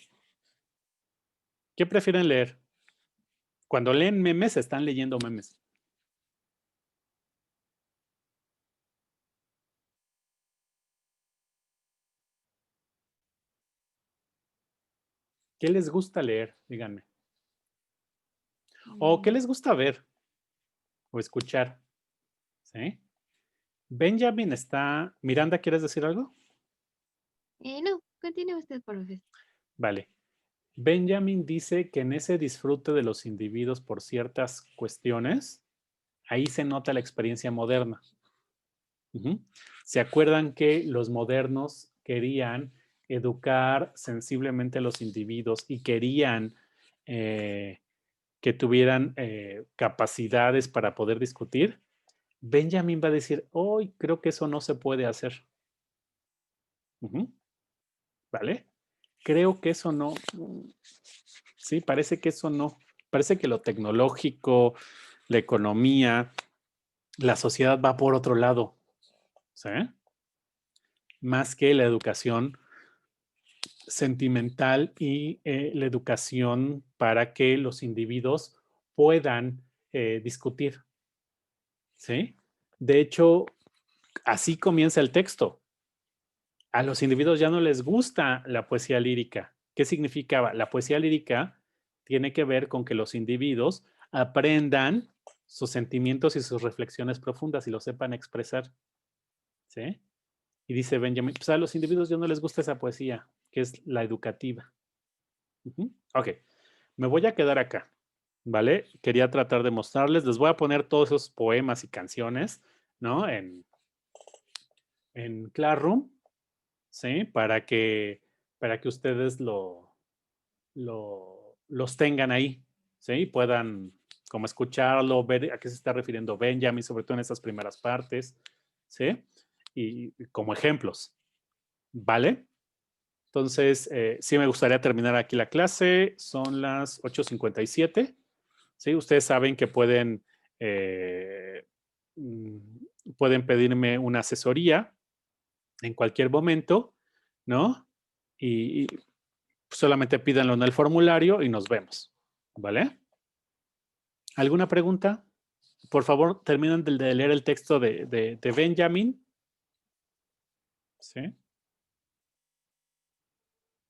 ¿Qué prefieren leer? Cuando leen memes, están leyendo memes. ¿Qué les gusta leer? Díganme. ¿O qué les gusta ver o escuchar? ¿Sí? Benjamin está... Miranda, ¿quieres decir algo? No, continúe usted, profe. Vale. Benjamin dice que en ese disfrute de los individuos por ciertas cuestiones, ahí se nota la experiencia moderna. ¿Se acuerdan que los modernos querían educar sensiblemente a los individuos y querían que tuvieran capacidades para poder discutir? Benjamin va a decir, hoy creo que eso no se puede hacer. ¿Vale? Creo que eso no. Sí, parece que eso no. Parece que lo tecnológico, la economía, la sociedad va por otro lado. ¿Sí? Más que la educación sentimental y la educación para que los individuos puedan discutir. ¿Sí? De hecho, así comienza el texto. A los individuos ya no les gusta la poesía lírica. ¿Qué significaba? La poesía lírica tiene que ver con que los individuos aprendan sus sentimientos y sus reflexiones profundas y lo sepan expresar. ¿Sí? Y dice Benjamin, pues a los individuos ya no les gusta esa poesía, que es la educativa. Ok, me voy a quedar acá, ¿vale? Quería tratar de mostrarles, les voy a poner todos esos poemas y canciones, ¿no? En Classroom, ¿sí? Para que ustedes los tengan ahí, ¿sí? Puedan como escucharlo, ver a qué se está refiriendo Benjamin, sobre todo en esas primeras partes, ¿sí? Y como ejemplos, ¿vale? Entonces, sí me gustaría terminar aquí la clase. Son las 8:57. ¿Sí? Ustedes saben que pueden pedirme una asesoría en cualquier momento, ¿no? Y solamente pídanlo en el formulario y nos vemos, ¿vale? ¿Alguna pregunta? Por favor, terminen de leer el texto de Benjamin. ¿Sí?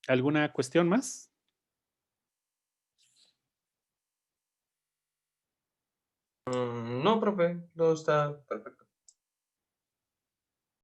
¿Alguna cuestión más? No, profe, todo está perfecto.